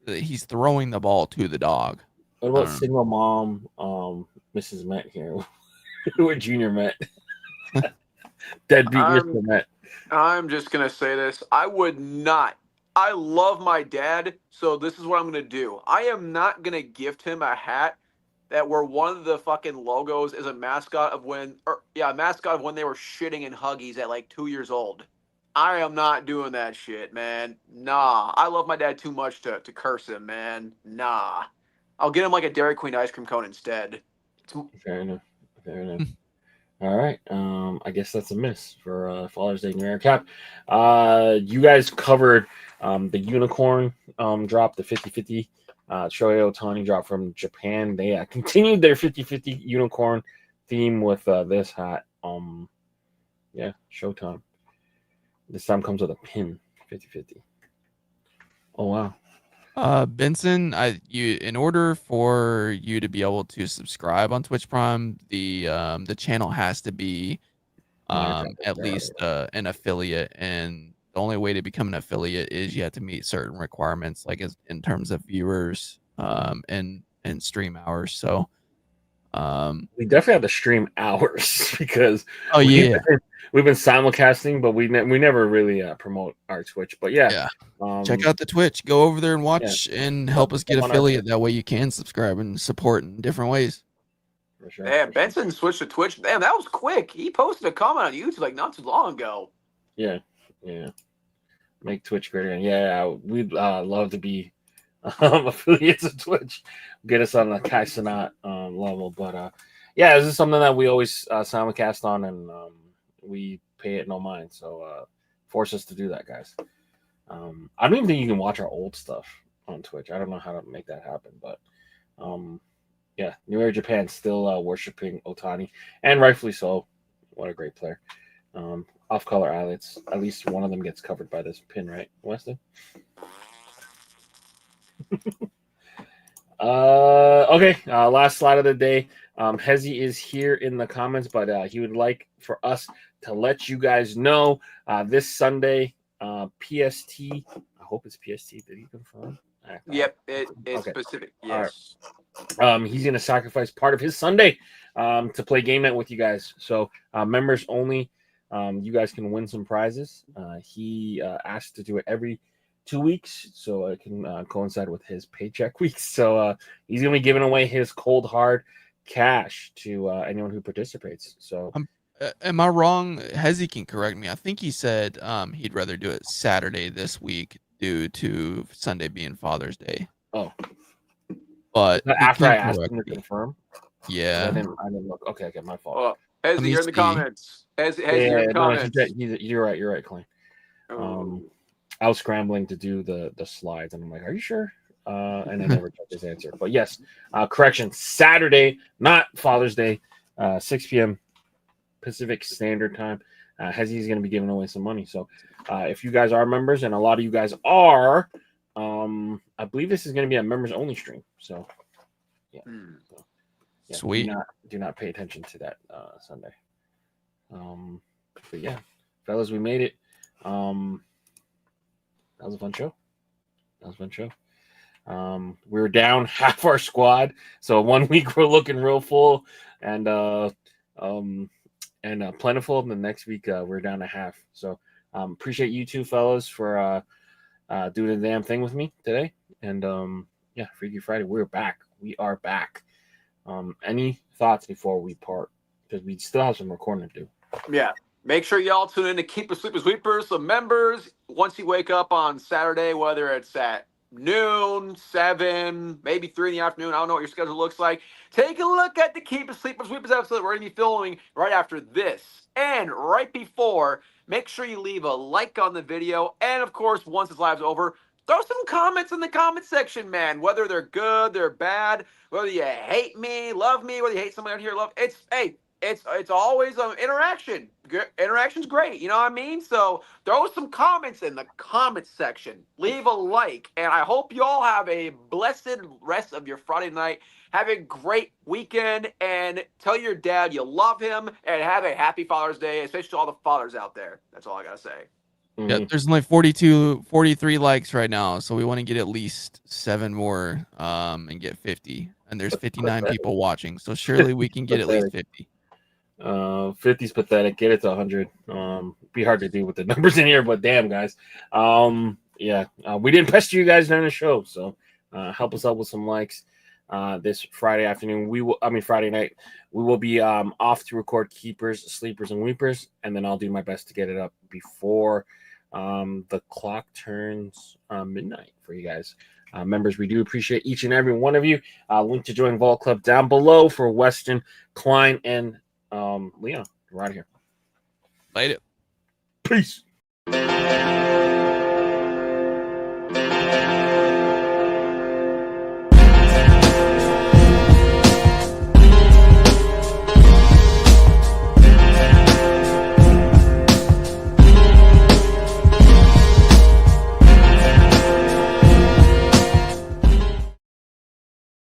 he's throwing the ball to the dog. What about single mom, Mrs. Met here? With Junior Met. Deadbeat Mr. Met. I'm just going to say this. I would not. I love my dad, so this is what I'm going to do. I am not going to gift him a hat where one of the fucking logos is a mascot of when they were shitting in Huggies at like 2 years old. I am not doing that shit, man. Nah. I love my dad too much to curse him, man. Nah. I'll get him like a Dairy Queen ice cream cone instead. Fair enough. All right. I guess that's a miss for Father's Day New Year Cap. You guys covered the unicorn drop, the 50-50 Shohei Ohtani drop from Japan. They continued their 50-50 unicorn theme with this hat. Yeah, Showtime. This time comes with a pin, 50-50. Oh wow. Benson, in order for you to be able to subscribe on Twitch Prime, the channel has to be at least an affiliate, and the only way to become an affiliate is you have to meet certain requirements, like in terms of viewers, and stream hours. So, we definitely have to stream hours because we've been simulcasting, but we never really promote our Twitch. But yeah. Check out the Twitch. Go over there and watch and help us get affiliate. That way you can subscribe and support in different ways. For sure. Damn, Benson switched to Twitch. Damn, that was quick. He posted a comment on YouTube like not too long ago. Yeah. Make Twitch greater. Yeah, we'd love to be affiliates of Twitch. Get us on the Kai Cenat level. But this is something that we always simulcast on, and we pay it no mind. So force us to do that, guys. I don't even think you can watch our old stuff on Twitch. I don't know how to make that happen, but New Era Japan still worshiping Ohtani, and rightfully so. What a great player. Off-color eyelets. At least one of them gets covered by this pin, right, Weston? Okay. Last slide of the day. Hezi is here in the comments, but he would like for us to let you guys know this Sunday. PST. I hope it's PST. Did he confirm? Yep, it's specific. Yes. Right. He's going to sacrifice part of his Sunday to play game night with you guys. So members only. You guys can win some prizes. He asked to do it every 2 weeks, so it can coincide with his paycheck weeks. So he's going to be giving away his cold hard cash to anyone who participates. So. Am I wrong? Hezi can correct me. I think he said he'd rather do it Saturday this week due to Sunday being Father's Day. Oh. But after I asked him to confirm? Yeah. I didn't look. Okay, my fault. Hezi, you're in the comments. Hezi, you're in the comments. You're right, Clink. I was scrambling to do the slides, and I'm like, are you sure? And I never got his answer. But yes, correction, Saturday, not Father's Day, 6 p.m. Pacific Standard Time. Hezi is going to be giving away some money. So if you guys are members, and a lot of you guys are, I believe this is going to be a members only stream. So yeah. Sweet. Do not pay attention to that Sunday. But yeah, fellas, we made it. That was a fun show. We were down half our squad, so 1 week we're looking real full and plentiful, and the next week we're down to half. So appreciate you two fellas for doing the damn thing with me today. And yeah, Freaky Friday, we're back. We are back. Any thoughts before we part? Because we still have some recording to do. Yeah. Make sure y'all tune in to Keep It Sleepers Weepers. So members, once you wake up on Saturday, whether it's at noon, 7, maybe 3 in the afternoon, I don't know what your schedule looks like, take a look at the Keep It Sleepers Weepers episode we're going to be filming right after this. And right before, make sure you leave a like on the video. And of course, once this live's over, throw some comments in the comment section, man. Whether they're good, they're bad, whether you hate me, love me, whether you hate somebody out here, it's always an interaction. Interaction's great, you know what I mean? So throw some comments in the comment section. Leave a like, and I hope you all have a blessed rest of your Friday night. Have a great weekend, and tell your dad you love him, and have a happy Father's Day, especially to all the fathers out there. That's all I gotta say. Yeah, there's only 43 likes right now, so we want to get at least 7 more and get 50. And there's 59 people watching, so surely we can get at least 50. 50's pathetic. Get it to 100. Be hard to do with the numbers in here, but damn, guys. Yeah, we didn't pester you guys during the show, so help us out with some likes. This Friday afternoon, Friday night, we will be off to record Keepers, Sleepers, and Weepers, and then I'll do my best to get it up before the clock turns midnight for you guys. Members, we do appreciate each and every one of you. Link to join Vault Club down below for Weston, Klein, and Leon. We're out of here. Later. Peace.